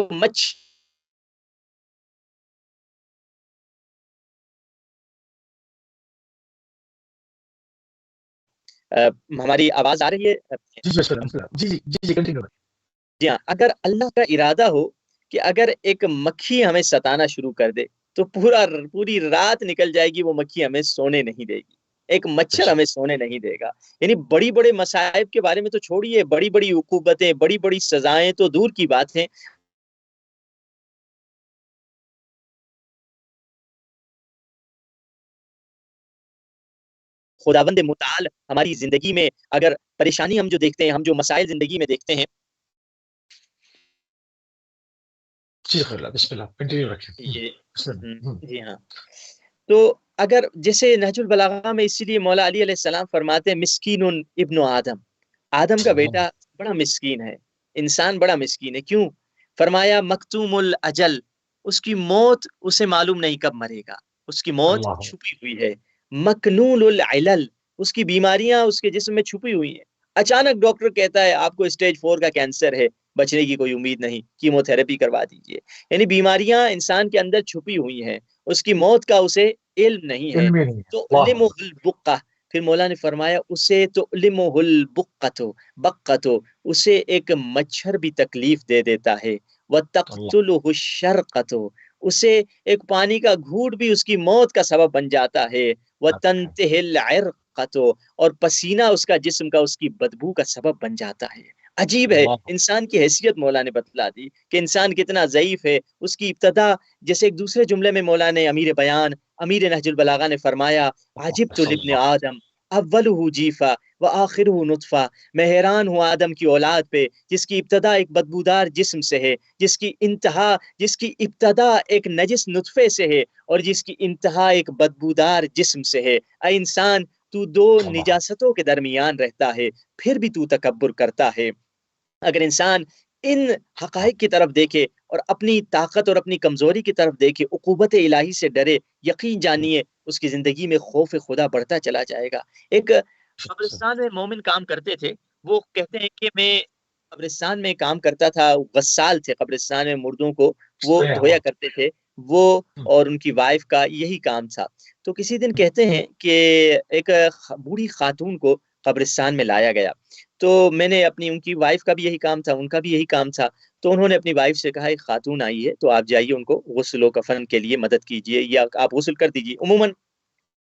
ہماری آواز آ رہی ہے؟ جی جی بسم اللہ، بسم اللہ، جی جی جی جی کنٹینیو۔ جی ہاں، اگر اللہ کا ارادہ ہو کہ اگر ایک مکھی ہمیں ستانا شروع کر دے تو پوری رات نکل جائے گی، وہ مکھی ہمیں سونے نہیں دے گی، ایک مچھر ہمیں سونے نہیں دے گا۔ یعنی بڑی بڑے مصائب کے بارے میں تو چھوڑیے، بڑی بڑی عقوبتیں، بڑی بڑی سزائیں تو دور کی بات ہیں، خداوند متعال ہماری زندگی میں اگر پریشانی ہم جو دیکھتے ہیں، ہم جو مسائل زندگی میں دیکھتے ہیں، جی خیر اللہ، بسم اللہ کنٹینیو رکھیں۔ یہ بسم اللہ۔ جی ہاں، تو اگر جیسے نہج البلاغہ میں اسی لیے مولا علی علیہ السلام فرماتے ہیں مسکین ابن آدم، آدم کا بیٹا بڑا مسکین ہے، انسان بڑا مسکین ہے۔ کیوں؟ فرمایا مکتوم الاجل، اس کی موت اسے معلوم نہیں کب مرے گا، اس کی موت اللہ چھپی ہوئی ہے۔ مکنون العلل، اس کی بیماریاں اس کے جسم میں چھپی ہوئی ہیں۔ اچانک ڈاکٹر کہتا ہے آپ کو اسٹیج 4 کا کینسر ہے، بچنے کی کوئی امید نہیں، کیمو تھراپی کروا دیجیے۔ یعنی بیماریاں انسان کے اندر چھپی ہوئی ہیں، اس کی موت کا اسے علم نہیں ہے۔ علم ہی نہیں ہے، تو اللہ لمہ البقہ، پھر مولا نے فرمایا اسے تو لمہ البقۃ، بقۃ، اسے ایک مچھر بھی تکلیف دے دیتا ہے۔ اللہ وتقتلہ الشرقۃ، اسے ایک پانی کا گھوٹ بھی اس کی موت کا سبب بن جاتا ہے۔ وتنتہی العرقۃ، اور پسینہ اس کا جسم کا اس کی بدبو کا سبب بن جاتا ہے۔ عجیب ہے، اللہ انسان کی حیثیت مولا نے بتلا دی کہ انسان کتنا ضعیف ہے۔ اس کی ابتدا، جیسے ایک دوسرے جملے میں مولا نے امیر بیان، امیر نہج البلاغہ نے فرمایا عجبت صلی لابن اللہ آدم اولہ جیفا وآخرہ نطفہ، میں حیران ہوں آدم کی اولاد پہ جس کی ابتدا ایک بدبودار جسم سے ہے، جس کی ابتدا ایک نجس نطفے سے ہے، اور جس کی انتہا ایک بدبودار جسم سے ہے۔ اے انسان، تو دو اللہ نجاستوں کے درمیان رہتا ہے، پھر بھی تو تکبر کرتا ہے۔ اگر انسان ان حقائق کی طرف دیکھے اور اپنی طاقت اور اپنی کمزوری کی طرف دیکھے، عقوبت الہی سے ڈرے، یقین جانیے اس کی زندگی میں خوف خدا بڑھتا چلا جائے گا۔ ایک قبرستان میں مومن کام کرتے تھے، وہ کہتے ہیں کہ میں قبرستان میں کام کرتا تھا، غسال تھے، قبرستان میں مردوں کو وہ صحیح دھویا اللہ کرتے تھے، وہ اور ان کی وائف کا یہی کام تھا۔ تو کسی دن کہتے ہیں کہ ایک بوڑھی خاتون کو قبرستان میں لایا گیا، تو میں نے ان کی وائف کا بھی یہی کام تھا، ان کا بھی یہی کام تھا، تو انہوں نے اپنی وائف سے کہا ایک خاتون آئی ہے تو آپ جائیے ان کو غسل و کفن کے لیے مدد کیجیے یا آپ غسل کر دیجیے۔ عموماً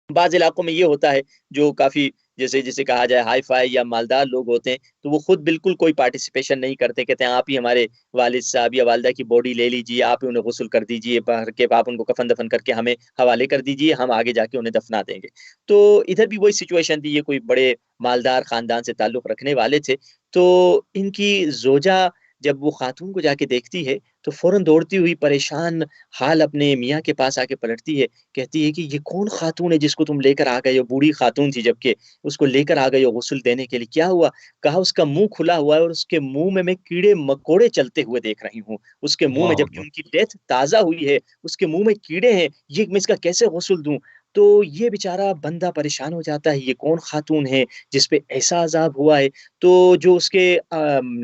بعض علاقوں میں یہ ہوتا ہے جو کافی جیسے کہا جائے ہائی فائی یا مالدار لوگ ہوتے ہیں، تو وہ خود بالکل کوئی پارٹیسپیشن نہیں کرتے، کہتے ہیں آپ ہی ہمارے والد صاحب یا والدہ کی باڈی لے لیجیے، آپ ہی انہیں غسل کر دیجیے، باہر کے آپ ان کو کفن دفن کر کے ہمیں حوالے کر دیجیے، ہم آگے جا کے انہیں دفنا دیں گے۔ تو ادھر بھی وہی سچویشن تھی، یہ کوئی بڑے مالدار خاندان سے تعلق رکھنے والے تھے، تو ان کی زوجہ جب وہ خاتون کو جا کے دیکھتی ہے تو فوراً دوڑتی ہوئی پریشان حال اپنے میاں کے پاس آ کے پلٹتی ہے، کہتی ہے کہ یہ کون خاتون ہے جس کو تم لے کر آ گئے ہو؟ بوڑھی خاتون تھی جبکہ، اس کو لے کر آ گئے ہو غسل دینے کے لیے، کیا ہوا؟ کہا اس کا منہ کھلا ہوا ہے اور اس کے منہ میں کیڑے مکوڑے چلتے ہوئے دیکھ رہی ہوں، اس کے منہ میں، اللہ جبکہ اکبر، ان کی ڈیتھ تازہ ہوئی ہے، اس کے منہ میں کیڑے ہیں، یہ میں اس کا کیسے غسل دوں؟ تو یہ بیچارہ بندہ پریشان ہو جاتا ہے، یہ کون خاتون ہے جس پہ ایسا عذاب ہوا ہے؟ تو جو اس کے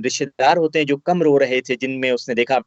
رشتہ دار ہوتے ہیں جو کم رو رہے تھے، جن میں اس نے دیکھا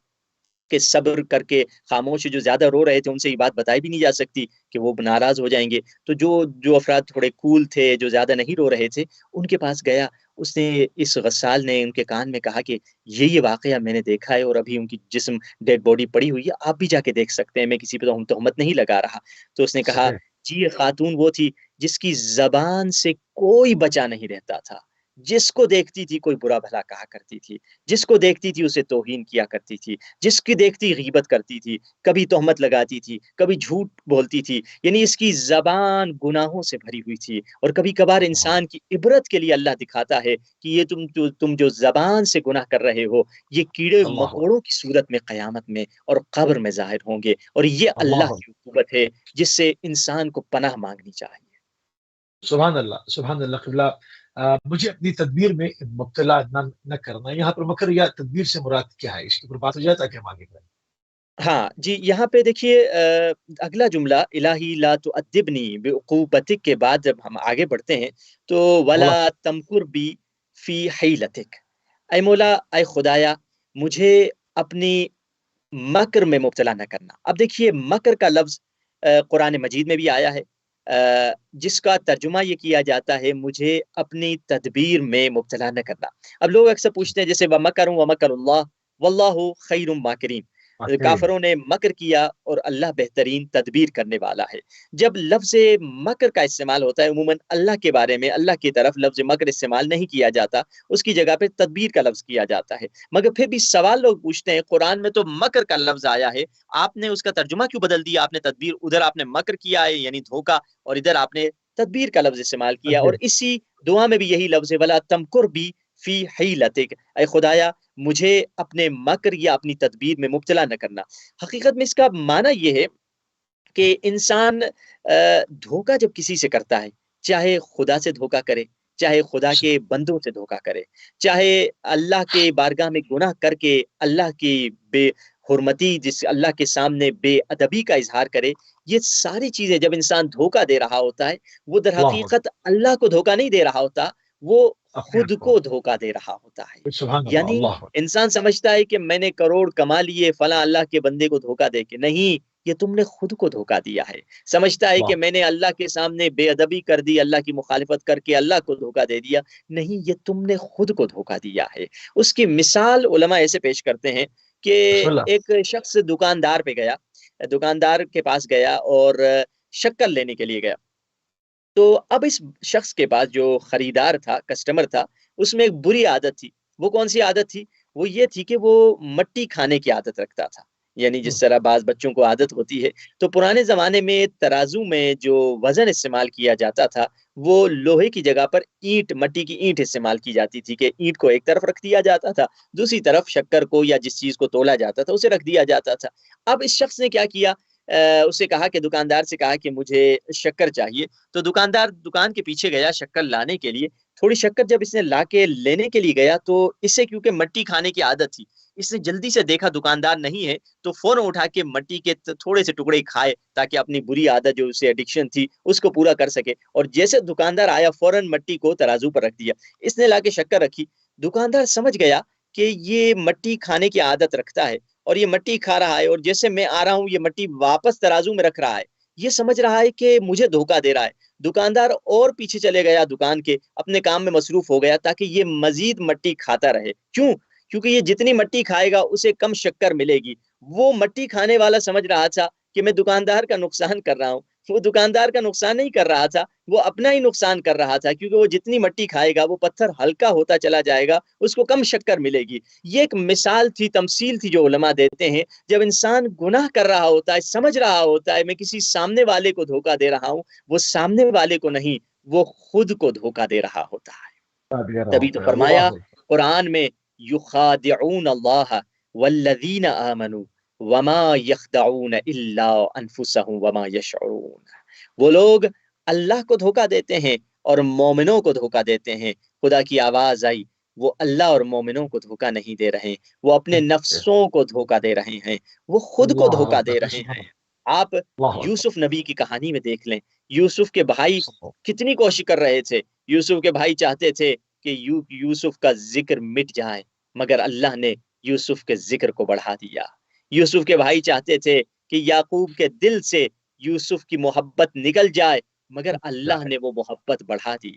کہ صبر کر کے خاموش، جو زیادہ رو رہے تھے ان سے یہ بات بتائی بھی نہیں جا سکتی کہ وہ ناراض ہو جائیں گے، تو جو افراد تھوڑے کول تھے، جو زیادہ نہیں رو رہے تھے، ان کے پاس گیا، اس نے اس غسال نے ان کے کان میں کہا کہ یہ واقعہ میں نے دیکھا ہے اور ابھی ان کی جسم ڈیڈ باڈی پڑی ہوئی ہے، آپ بھی جا کے دیکھ سکتے ہیں، میں کسی پہ تہمت نہیں لگا رہا۔ تو اس نے کہا صحیح جی، یہ خاتون وہ تھی جس کی زبان سے کوئی بچا نہیں رہتا تھا، جس کو دیکھتی تھی کوئی برا بھلا کہا کرتی تھی، جس کو دیکھتی تھی اسے توہین کیا کرتی تھی، جس کی دیکھتی غیبت کرتی تھی، کبھی تہمت لگاتی تھی، کبھی جھوٹ بولتی تھی، یعنی اس کی زبان گناہوں سے بھری ہوئی تھی۔ اور کبھی کبھار اللہ انسان کی عبرت کے لیے اللہ دکھاتا ہے کہ یہ تم جو زبان سے گناہ کر رہے ہو، یہ کیڑے اللہ مکوڑوں کی صورت میں قیامت میں اور قبر میں ظاہر ہوں گے، اور یہ اللہ اللہ کی عقوبت ہے جس سے انسان کو پناہ مانگنی چاہیے۔ سبحان اللہ، سبحان اللہ قبلہ۔ مجھے اپنی تدبیر میں مبتلا نہ کرنا. یہاں پر مکر یا تدبیر سے مراد کیا ہے؟ اس کے اوپر بات ہو جائے تاکہ ہم آگے بڑھیں. ہاں جی، یہاں پہ دیکھیے اگلا جملہ الہی لا تعذبنی بعقوبتک کے بعد جب ہم آگے بڑھتے ہیں تو ولا اللہ تمکر بی فی حیلتک، اے مولا، اے خدایا، مجھے اپنی مکر میں مبتلا نہ کرنا. اب دیکھیے مکر کا لفظ قرآن مجید میں بھی آیا ہے، جس کا ترجمہ یہ کیا جاتا ہے مجھے اپنی تدبیر میں مبتلا نہ کرنا. اب لوگ اکثر پوچھتے ہیں جیسے وَمَكَرُوا وَمَكَرُ اللَّهُ وَاللَّهُ خَيْرُ الْمَاكِرِينَ، آخر. کافروں نے مکر کیا اور اللہ بہترین تدبیر کرنے والا ہے. جب لفظ مکر کا استعمال ہوتا ہے عموماً اللہ کے بارے میں اللہ کی طرف لفظ مکر استعمال نہیں کیا جاتا، اس کی جگہ پہ تدبیر کا لفظ کیا جاتا ہے. مگر پھر بھی سوال لوگ پوچھتے ہیں قرآن میں تو مکر کا لفظ آیا ہے، آپ نے اس کا ترجمہ کیوں بدل دیا؟ آپ نے تدبیر، ادھر آپ نے مکر کیا ہے یعنی دھوکا، اور ادھر آپ نے تدبیر کا لفظ استعمال کیا. اور تدبیر. اسی دعا میں بھی یہی لفظ ہے ولا تمکر بھی فی حیلتک، اے خدایا مجھے اپنے مکر یا اپنی تدبیر میں مبتلا نہ کرنا. حقیقت میں اس کا معنی یہ ہے کہ انسان دھوکا جب کسی سے کرتا ہے، چاہے خدا سے دھوکا کرے، چاہے خدا کے بندوں سے دھوکا کرے، چاہے اللہ کے بارگاہ میں گناہ کر کے اللہ کی بے حرمتی، جس اللہ کے سامنے بے ادبی کا اظہار کرے، یہ ساری چیزیں جب انسان دھوکا دے رہا ہوتا ہے وہ در اللہ حقیقت اللہ کو دھوکا نہیں دے رہا ہوتا، وہ اپنے خود آپ کو. کو دھوکا دے رہا ہوتا ہے. سبحان اللہ. یعنی اللہ انسان سمجھتا ہے کہ میں نے کروڑ کما لیے فلاں اللہ کے بندے کو دھوکا دے کے، نہیں، یہ تم نے خود کو دھوکا دیا ہے. سمجھتا ہے اللہ. کہ میں نے اللہ کے سامنے بے ادبی کر دی، اللہ کی مخالفت کر کے اللہ کو دھوکا دے دیا، نہیں، یہ تم نے خود کو دھوکا دیا ہے. اس کی مثال علماء ایسے پیش کرتے ہیں کہ بسم اللہ. ایک شخص دکاندار پہ گیا، دکاندار کے پاس گیا اور شکر لینے کے لیے گیا. تو اب اس شخص کے پاس جو خریدار تھا، کسٹمر تھا، اس میں ایک بری عادت تھی. وہ کون سی عادت تھی؟ وہ یہ تھی کہ وہ مٹی کھانے کی عادت رکھتا تھا. یعنی جس طرح بعض بچوں کو عادت ہوتی ہے. تو پرانے زمانے میں ترازو میں جو وزن استعمال کیا جاتا تھا وہ لوہے کی جگہ پر اینٹ، مٹی کی اینٹ استعمال کی جاتی تھی کہ اینٹ کو ایک طرف رکھ دیا جاتا تھا، دوسری طرف شکر کو یا جس چیز کو تولا جاتا تھا اسے رکھ دیا جاتا تھا. اب اس شخص نے کیا کیا، اسے کہا کہ دکاندار سے کہا کہ مجھے شکر چاہیے. تو دکاندار دکان کے پیچھے گیا شکر لانے کے لیے. تھوڑی شکر جب اس نے لا کے لینے کے لیے گیا تو اس سے کیونکہ مٹی کھانے کی عادت تھی، اس نے جلدی سے دیکھا دکاندار نہیں ہے تو فوراً اٹھا کے مٹی کے تھوڑے سے ٹکڑے کھائے تاکہ اپنی بری عادت جو اسے ایڈکشن تھی اس کو پورا کر سکے. اور جیسے دکاندار آیا فوراً مٹی کو ترازو پر رکھ دیا. اس نے لا کے شکر رکھی. دکاندار سمجھ گیا کہ یہ مٹی کھانے کی عادت رکھتا ہے اور یہ مٹی کھا رہا ہے، اور جیسے میں آ رہا ہوں یہ مٹی واپس ترازو میں رکھ رہا ہے. یہ سمجھ رہا ہے کہ مجھے دھوکا دے رہا ہے. دکاندار اور پیچھے چلے گیا دکان کے، اپنے کام میں مصروف ہو گیا تاکہ یہ مزید مٹی کھاتا رہے. کیوں؟ کیونکہ یہ جتنی مٹی کھائے گا اسے کم شکر ملے گی. وہ مٹی کھانے والا سمجھ رہا تھا کہ میں دکاندار کا نقصان کر رہا ہوں. وہ دکاندار کا نقصان نہیں کر رہا تھا، وہ اپنا ہی نقصان کر رہا تھا، کیونکہ وہ جتنی مٹی کھائے گا وہ پتھر ہلکا ہوتا چلا جائے گا، اس کو کم شکر ملے گی. یہ ایک مثال تھی، تمثیل تھی جو علماء دیتے ہیں. جب انسان گناہ کر رہا ہوتا ہے، سمجھ رہا ہوتا ہے میں کسی سامنے والے کو دھوکا دے رہا ہوں، وہ سامنے والے کو نہیں، وہ خود کو دھوکا دے رہا ہوتا ہے. دے رہا تبھی تو ہوتا ہے. فرمایا اللہ. قرآن میں یخادعون اللہ والذین آمنوا وما یخدعون الا انفسهم وما یشعرون. وہ لوگ اللہ کو دھوکا دیتے ہیں اور مومنوں کو دھوکا دیتے ہیں. خدا کی آواز آئی، وہ اللہ اور مومنوں کو دھوکا نہیں دے رہے، وہ اپنے نفسوں کو دھوکا دے رہے ہیں، وہ خود کو اللہ دھوکا دے اکبر. رہے سبحان ہیں. اللہ. آپ اللہ اکبر. یوسف نبی کی کہانی میں دیکھ لیں، یوسف کے بھائی کتنی کوشش کر رہے تھے. یوسف کے بھائی چاہتے تھے کہ یوسف کا ذکر مٹ جائے، مگر اللہ نے یوسف کے ذکر کو بڑھا دیا. یوسف کے بھائی چاہتے تھے کہ یعقوب کے دل سے یوسف کی محبت نکل جائے، مگر اللہ نے وہ محبت بڑھا دی.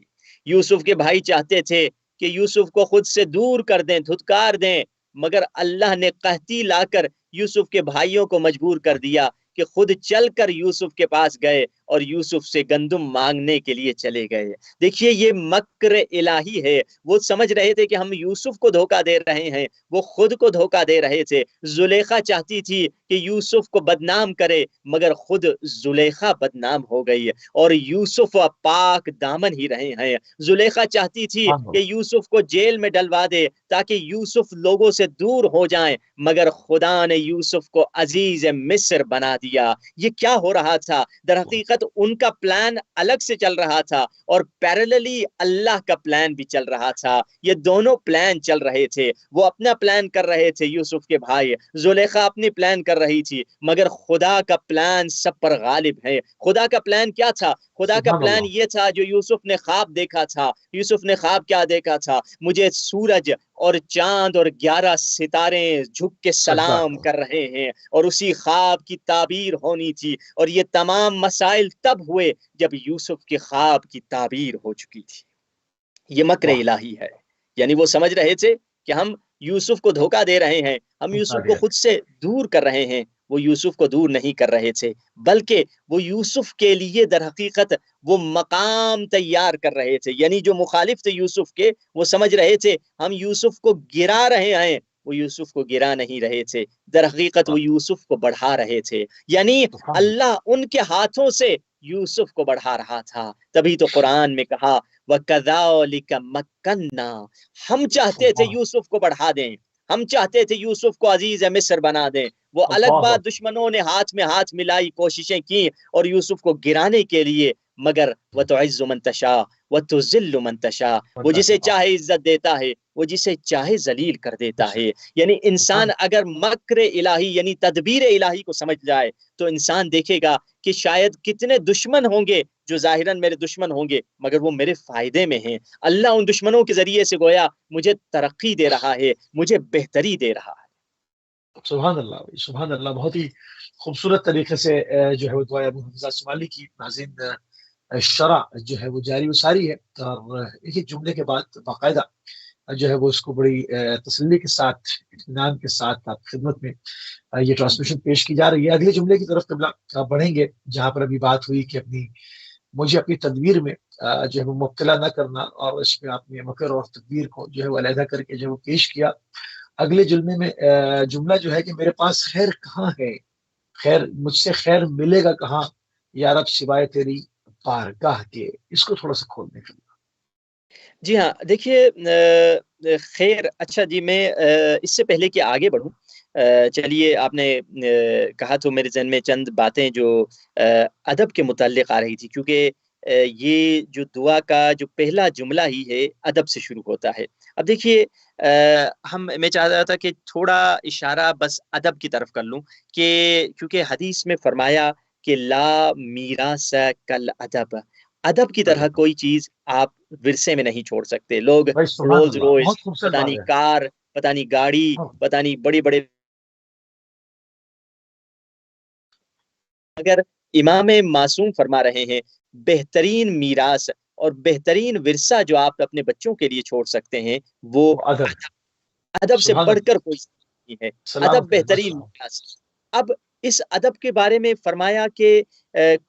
یوسف کے بھائی چاہتے تھے کہ یوسف کو خود سے دور کر دیں، دھتکار دیں، مگر اللہ نے قحطی لا کر یوسف کے بھائیوں کو مجبور کر دیا کہ خود چل کر یوسف کے پاس گئے اور یوسف سے گندم مانگنے کے لیے چلے گئے. دیکھیے یہ مکر الہی ہے. وہ سمجھ رہے تھے کہ ہم یوسف کو دھوکا دے رہے ہیں، وہ خود کو دھوکا دے رہے تھے. زلیخا چاہتی تھی کہ یوسف کو بدنام کرے، مگر خود زلیخا بدنام ہو گئی اور یوسف پاک دامن ہی رہے ہیں. زلیخا چاہتی تھی کہ یوسف کو جیل میں ڈلوا دے تاکہ یوسف لوگوں سے دور ہو جائیں، مگر خدا نے یوسف کو عزیز مصر بنا دیا. یہ کیا ہو رہا تھا؟ در حقیقت ساتھ ان کا پلان الگ سے چل رہا تھا اور پیرللی اللہ کا پلان بھی چل رہا تھا. یہ دونوں پلان چل رہے تھے. وہ اپنا پلان کر رہے تھے یوسف کے بھائی، زلیخا اپنی پلان کر رہی تھی، مگر خدا کا پلان سب پر غالب ہے. خدا کا پلان کیا تھا؟ خدا کا سبحان پلان اللہ. یہ تھا جو یوسف نے خواب دیکھا تھا. یوسف نے خواب کیا دیکھا تھا؟ مجھے سورج اور چاند اور 11 ستارے جھک کے سجدہ سلام کرو. کر رہے ہیں، اور اسی خواب کی تعبیر ہونی تھی. اور یہ تمام مسائل تب ہوئے جب یوسف کے خواب کی تعبیر ہو چکی تھی. یہ مکر واہ. الہی ہے. یعنی وہ سمجھ رہے تھے کہ ہم یوسف کو دھوکہ دے رہے ہیں، ہم دھوکہ یوسف دے کو رہے. خود سے دور کر رہے ہیں. وہ یوسف کو دور نہیں کر رہے تھے، بلکہ وہ یوسف کے لیے در حقیقت وہ مقام تیار کر رہے تھے. یعنی جو مخالف تھے یوسف کے، وہ سمجھ رہے تھے ہم یوسف کو گرا رہے ہیں. وہ یوسف کو گرا نہیں رہے تھے، در حقیقت واہ. وہ یوسف کو بڑھا رہے تھے. یعنی سبحان اللہ. اللہ ان کے ہاتھوں سے یوسف کو بڑھا رہا تھا. تبھی تو قرآن میں کہا وَكَذَلِكَ مَكَّنَّا، ہم چاہتے تھے سبحان. یوسف کو بڑھا دیں، ہم چاہتے تھے یوسف کو عزیز مصر بنا دیں. وہ الگ اللہ بات، اکبر. دشمنوں نے ہاتھ میں ہاتھ ملائی، کوششیں کی اور یوسف کو گرانے کے لیے، مگر وَتُعِزُّ مَن تَشَاءُ وَتُذِلُّ مَن تَشَاءُ، وہ جسے چاہے عزت دیتا ہے، وہ جسے چاہے ذلیل کر دیتا ہے. یعنی انسان اگر مکر الہی یعنی تدبیر الہی کو سمجھ جائے تو انسان دیکھے گا کہ شاید کتنے دشمن ہوں گے جو ظاہراً میرے دشمن ہوں گے، مگر وہ میرے فائدے میں ہیں. اللہ ان دشمنوں کے ذریعے سے گویا مجھے ترقی دے رہا ہے، مجھے بہتری دے رہا ہے. سبحان اللہ بھائی، سبحان اللہ. بہت ہی خوبصورت طریقے سے جو ہے وہ دعا ابو حمزہ شمالی کی ناظرین شرح جو ہے وہ جاری و ساری ہے. اور ایک ایک جملے کے بعد باقاعدہ جو ہے وہ اس کو بڑی تسلی کے ساتھ، اطمینان کے ساتھ آپ خدمت میں یہ ٹرانسمیشن پیش کی جا رہی ہے. اگلے جملے کی طرف قبلہ بڑھیں گے، جہاں پر ابھی بات ہوئی کہ مجھے اپنی تدبیر میں جو ہے وہ مبتلا نہ کرنا، اور اس میں آپ نے مکر اور تدبیر کو جو ہے وہ علیحدہ کر کے جو وہ پیش کیا. اگلے جملے میں جملہ جو ہے کہ میرے پاس خیر کہاں ہے، خیر مجھ سے خیر ملے گا کہاں یا رب سوائے تیری بارگاہ کے. اس کو تھوڑا سا کھولنے کے لیے. جی ہاں، دیکھیے خیر، اچھا جی، میں اس سے پہلے کہ آگے بڑھوں، چلیے آپ نے کہا تو میرے ذہن میں چند باتیں جو ادب کے متعلق آ رہی تھی، کیونکہ یہ جو دعا کا جو پہلا جملہ ہی ہے ادب سے شروع ہوتا ہے. اب دیکھیے میں چاہ رہا تھا کہ تھوڑا اشارہ بس ادب کی طرف کر لوں، کہ کیونکہ حدیث میں فرمایا کہ لا میراث کل ادب، ادب کی طرح کوئی چیز آپ ورثے میں نہیں چھوڑ سکتے. لوگ بھائی سبحان رولز اللہ، روئس، بہت خوبصورت پتہ بات نہیں ہے. کار، پتہ نہیں گاڑی، پتہ نہیں بڑے بڑے، اگر امام معصوم فرما رہے ہیں بہترین میراث اور بہترین ورثہ جو آپ اپنے بچوں کے لیے چھوڑ سکتے ہیں وہ وہ ادب. ادب سے سبحان بڑھ اللہ. کر کوئی نہیں ہے. ادب سلامت ہے بس. بہترین میراث. اب اس ادب کے بارے میں فرمایا کہ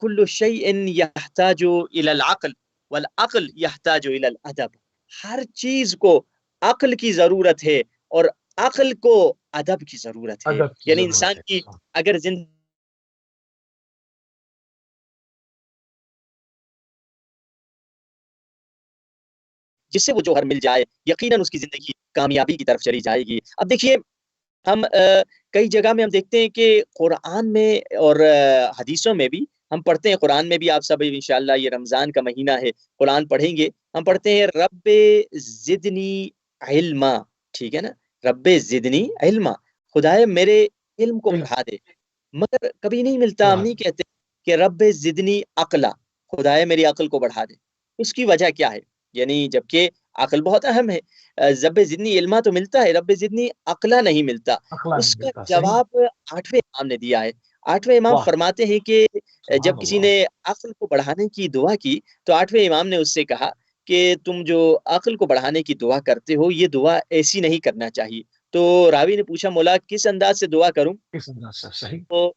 کل شیء یحتاج الی العقل والعقل یحتاج الی الادب، ہر چیز کو عقل کی ضرورت ہے اور عقل کو ادب کی ضرورت ہے. ادب کی یعنی انسان ضرورت ہے. کی اگر زندگی جس سے وہ جوہر مل جائے، یقیناً اس کی زندگی کامیابی کی طرف چلی جائے گی. اب دیکھیے ہم کئی جگہ میں ہم دیکھتے ہیں کہ قرآن میں اور حدیثوں میں بھی ہم پڑھتے ہیں. قرآن میں بھی آپ سب انشاءاللہ، یہ رمضان کا مہینہ ہے، قرآن پڑھیں گے، ہم پڑھتے ہیں رب زدنی علما، ٹھیک ہے نا، رب زدنی علما، خدائے میرے علم کو علم. بڑھا دے. مگر کبھی نہیں ملتا، ہم نہیں کہتے کہ رب زدنی عقلا، خدائے میری عقل کو بڑھا دے. اس کی وجہ کیا ہے؟ یعنی جبکہ عقل بہت اہم ہے، رب زدنی علما تو ملتا ہے، رب زدنی عقلا نہیں ملتا. عقلا اس نہیں کا ملتا. صحیح. جواب 8ویں امام نے دیا ہے. 8ویں امام واہ. فرماتے ہیں کہ سبحان جب کسی اللہ. نے عقل کو بڑھانے کی دعا کی تو 8ویں امام نے اس سے کہا کہ تم جو عقل کو بڑھانے کی دعا کرتے ہو یہ دعا ایسی نہیں کرنا چاہیے. تو راوی نے پوچھا مولا کس انداز سے دعا کروں؟ اس انداز سے. صحیح. تو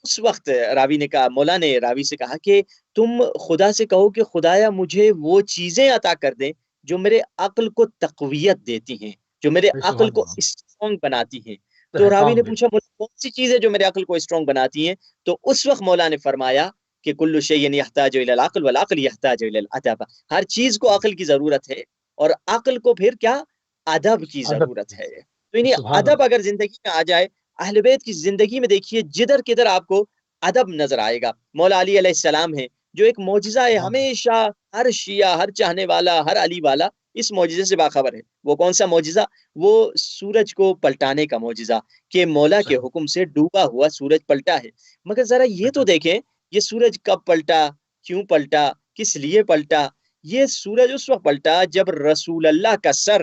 اس وقت راوی نے کہا، مولا نے راوی سے کہا کہ تم خدا سے کہو کہ خدایا مجھے وہ چیزیں عطا کر دیں جو میرے عقل کو تقویت دیتی ہیں، جو میرے عقل سبحان کو اللہ. اسٹرانگ بناتی ہیں. تو راوی استحکام نے دے. پوچھا مولا کون سی چیز ہے جو میرے عقل کو اسٹرانگ بناتی ہیں؟ تو اس وقت مولا نے فرمایا کہ کل شیء یحتاج الی العقل والعقل یحتاج الی الادب، ہر چیز کو عقل کی ضرورت ہے اور عقل کو پھر کیا؟ ادب کی ادب. ضرورت ہے. تو انہیں سبحان ادب اللہ. اگر زندگی میں آ جائے، اہل بیت کی زندگی میں دیکھیے جدھر کدھر آپ کو ادب نظر آئے گا. مولا علی علیہ السلام ہیں، جو ایک معجزہ ہے، سبحان ہمیشہ ہر شیعہ، ہر چاہنے والا، ہر علی والا اس معجزے سے باخبر ہے۔ وہ کون سا معجزہ؟ وہ سورج کو پلٹانے کا معجزہ، کہ مولا کے صحیح حکم سے ڈوبا ہوا سورج پلٹا ہے۔ مگر ذرا یہ تو دیکھیں، یہ سورج کب پلٹا، کیوں پلٹا، کس لیے پلٹا؟ یہ سورج اس وقت پلٹا جب رسول اللہ کا سر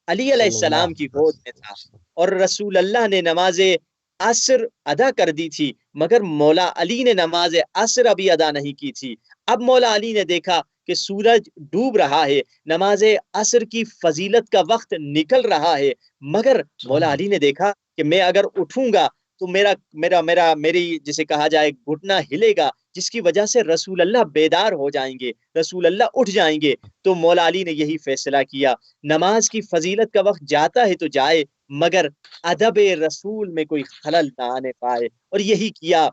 علی علیہ صلی اللہ السلام کی علیہ گود میں تھا، وسلم۔ اور رسول اللہ نے نماز عصر ادا کر دی تھی، مگر مولا علی نے نماز عصر ابھی ادا نہیں کی تھی۔ اب مولا علی نے دیکھا کہ سورج ڈوب رہا ہے، نماز عصر کی فضیلت کا وقت نکل رہا ہے، مگر سبحان مولا اللہ علی نے دیکھا کہ میں اگر اٹھوں گا تو میری جسے کہا جائے گھٹنا ہلے گا، جس کی وجہ سے رسول اللہ بیدار ہو جائیں گے، رسول اللہ اٹھ جائیں گے۔ تو مولا علی نے یہی فیصلہ کیا، نماز کی فضیلت کا وقت جاتا ہے تو جائے، مگر ادب رسول میں کوئی خلل نہ آنے پائے، اور یہی کیا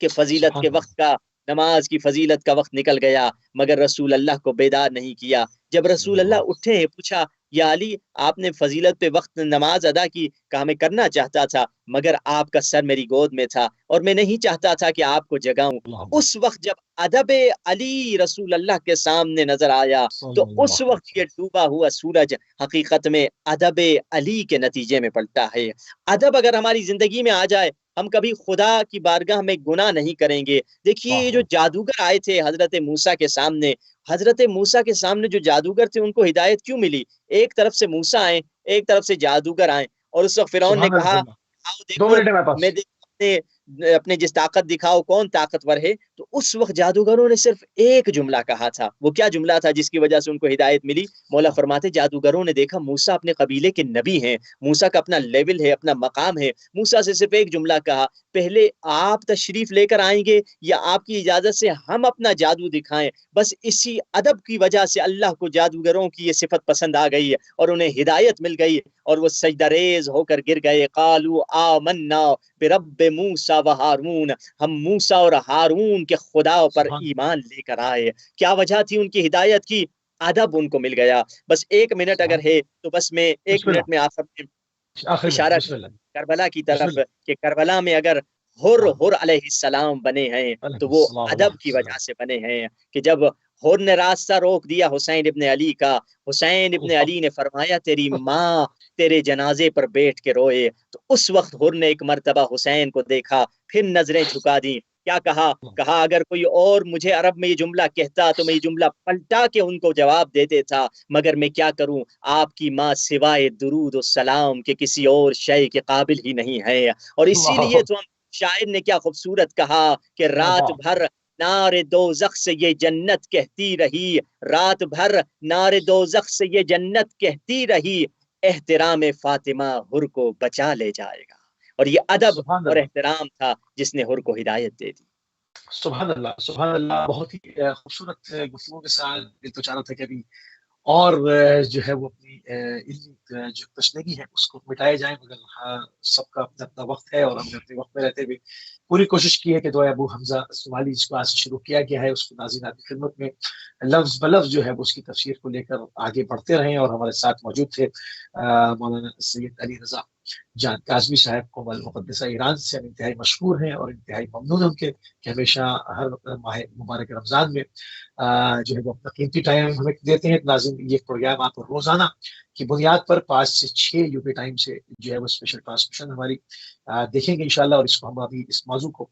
کہ فضیلت سبحان کے اللہ وقت کا، نماز کی فضیلت کا وقت نکل گیا، مگر رسول اللہ کو بیدار نہیں کیا۔ جب صلی رسول اللہ اللہ اٹھے، پوچھا یا علی، آپ نے فضیلت پہ وقت نماز ادا کی؟ کہا میں کرنا چاہتا تھا، مگر آپ کا سر میری گود میں تھا اور میں نہیں چاہتا تھا کہ آپ کو جگاؤں۔ اللہ اس وقت جب ادب علی رسول اللہ کے سامنے نظر آیا، صلی تو اللہ اس علیہ وقت یہ وسلم۔ ڈوبا ہوا سورج حقیقت میں ادب علی کے نتیجے میں پلٹا ہے۔ ادب اگر ہماری زندگی میں آ جائے، ہم کبھی خدا کی بارگاہ میں گناہ نہیں کریں گے۔ دیکھیے، یہ جو جادوگر آئے تھے حضرت موسیٰ کے سامنے، حضرت موسیٰ کے سامنے جو جادوگر تھے، ان کو ہدایت کیوں ملی؟ ایک طرف سے موسیٰ آئے، ایک طرف سے جادوگر آئے، اور اس وقت فرعون نے سبحان کہا اللہ۔ آؤ دو دیکھو، منٹ ہے میرے پاس۔ میں اپنے جس طاقت دکھاؤ، کون طاقتور ہے۔ تو اس وقت جادوگروں نے صرف ایک جملہ کہا تھا۔ وہ کیا جملہ تھا جس کی وجہ سے ان کو ہدایت ملی؟ مولا فرماتے جادوگروں نے دیکھا موسیٰ اپنے قبیلے کے نبی ہیں، موسیٰ کا اپنا لیول ہے، اپنا مقام ہے، موسیٰ سے صرف ایک جملہ کہا، پہلے آپ تشریف لے کر آئیں گے یا آپ کی اجازت سے ہم اپنا جادو دکھائیں؟ بس اسی ادب کی وجہ سے اللہ کو جادوگروں کی یہ صفت پسند آ گئی اور انہیں ہدایت مل گئی، اور وہ سجدہ ریز ہو کر گر گئے۔ قالوا آمنا برب موسیٰ و ہارون، ہم موسیٰ اور ہارون کے خدا پر سبحان ایمان لے کر آئے۔ کیا وجہ تھی ان کی ہدایت کی؟ ادب ان کو مل گیا۔ بس ایک منٹ اگر سبحان ہے تو بس میں ایک بسم منٹ اللہ، میں آپ سب آخر میں اشارہ بسم اللہ، کروں کربلا کی بسم طرف، اللہ۔ کہ کربلا میں اگر حر علیہ السلام بنے ہیں علیہ تو وہ السلام، اللہ ادب کی وجہ سے بنے ہیں، کہ جب حر نے راستہ روک دیا حسین ابن علی کا، حسین ابن اللہ علی نے فرمایا تیری ماں تیرے جنازے پر بیٹھ کے روئے، تو اس وقت حر نے ایک مرتبہ حسین کو دیکھا، پھر نظریں جھکا دی، کیا کہا؟ کہا اگر کوئی اور مجھے عرب میں یہ جملہ کہتا تو میں یہ جملہ پلٹا کے ان کو جواب دیتے تھا، مگر میں کیا کروں، آپ کی ماں سوائے درود و سلام کے کسی اور شے کے قابل ہی نہیں ہے۔ اور اسی لیے تو ہم شاعر نے کیا خوبصورت کہا کہ کیا رات بات بھر نار دوزخ سے یہ جنت کہتی رہی، رات بھر نار دوزخ سے یہ جنت کہتی رہی، احترام فاطمہ حر کو بچا لے جائے گا۔ اور یہ ادب سبحان اور اللہ، احترام تھا جس نے حر کو ہدایت دے دی۔ سبحان اللہ، سبحان اللہ۔ بہت ہی خوبصورت گفتگو کے ساتھ دل تو چاہ رہا تھا کہ ابھی اور جو ہے وہ اپنی علمی جو تشنگی ہے اس کو مٹائے جائیں، مگر سب کا اپنا اپنا وقت ہے، اور ہم نے اپنے وقت میں رہتے ہوئے پوری کوشش کی ہے کہ دعائے ابو حمزہ سوالی جس کو آج سے شروع کیا گیا ہے اس کو ناظرین آپ کی خدمت میں لفظ بلفظ جو ہے وہ اس کی تفسیر کو لے کر آگے بڑھتے رہیں، اور ہمارے ساتھ موجود تھے مولانا سید علی رضا جان کاظمی صاحب کو مقدسہ ایران سے ہم انتہائی مشہور ہیں اور انتہائی ممنون ہیں ان کے کہ ہمیشہ ہر ماہ مبارک رمضان میں جو ہے وہ اپنا قیمتی ٹائم ہمیں دیتے ہیں۔ ناظرین یہ پروگرام آپ کو روزانہ کی بنیاد پر 5 سے 6 یو پی ٹائم سے جو ہے وہ اسپیشل ٹرانسمیشن ہماری دیکھیں گے انشاءاللہ، اور اس کو ہم ابھی اس موضوع کو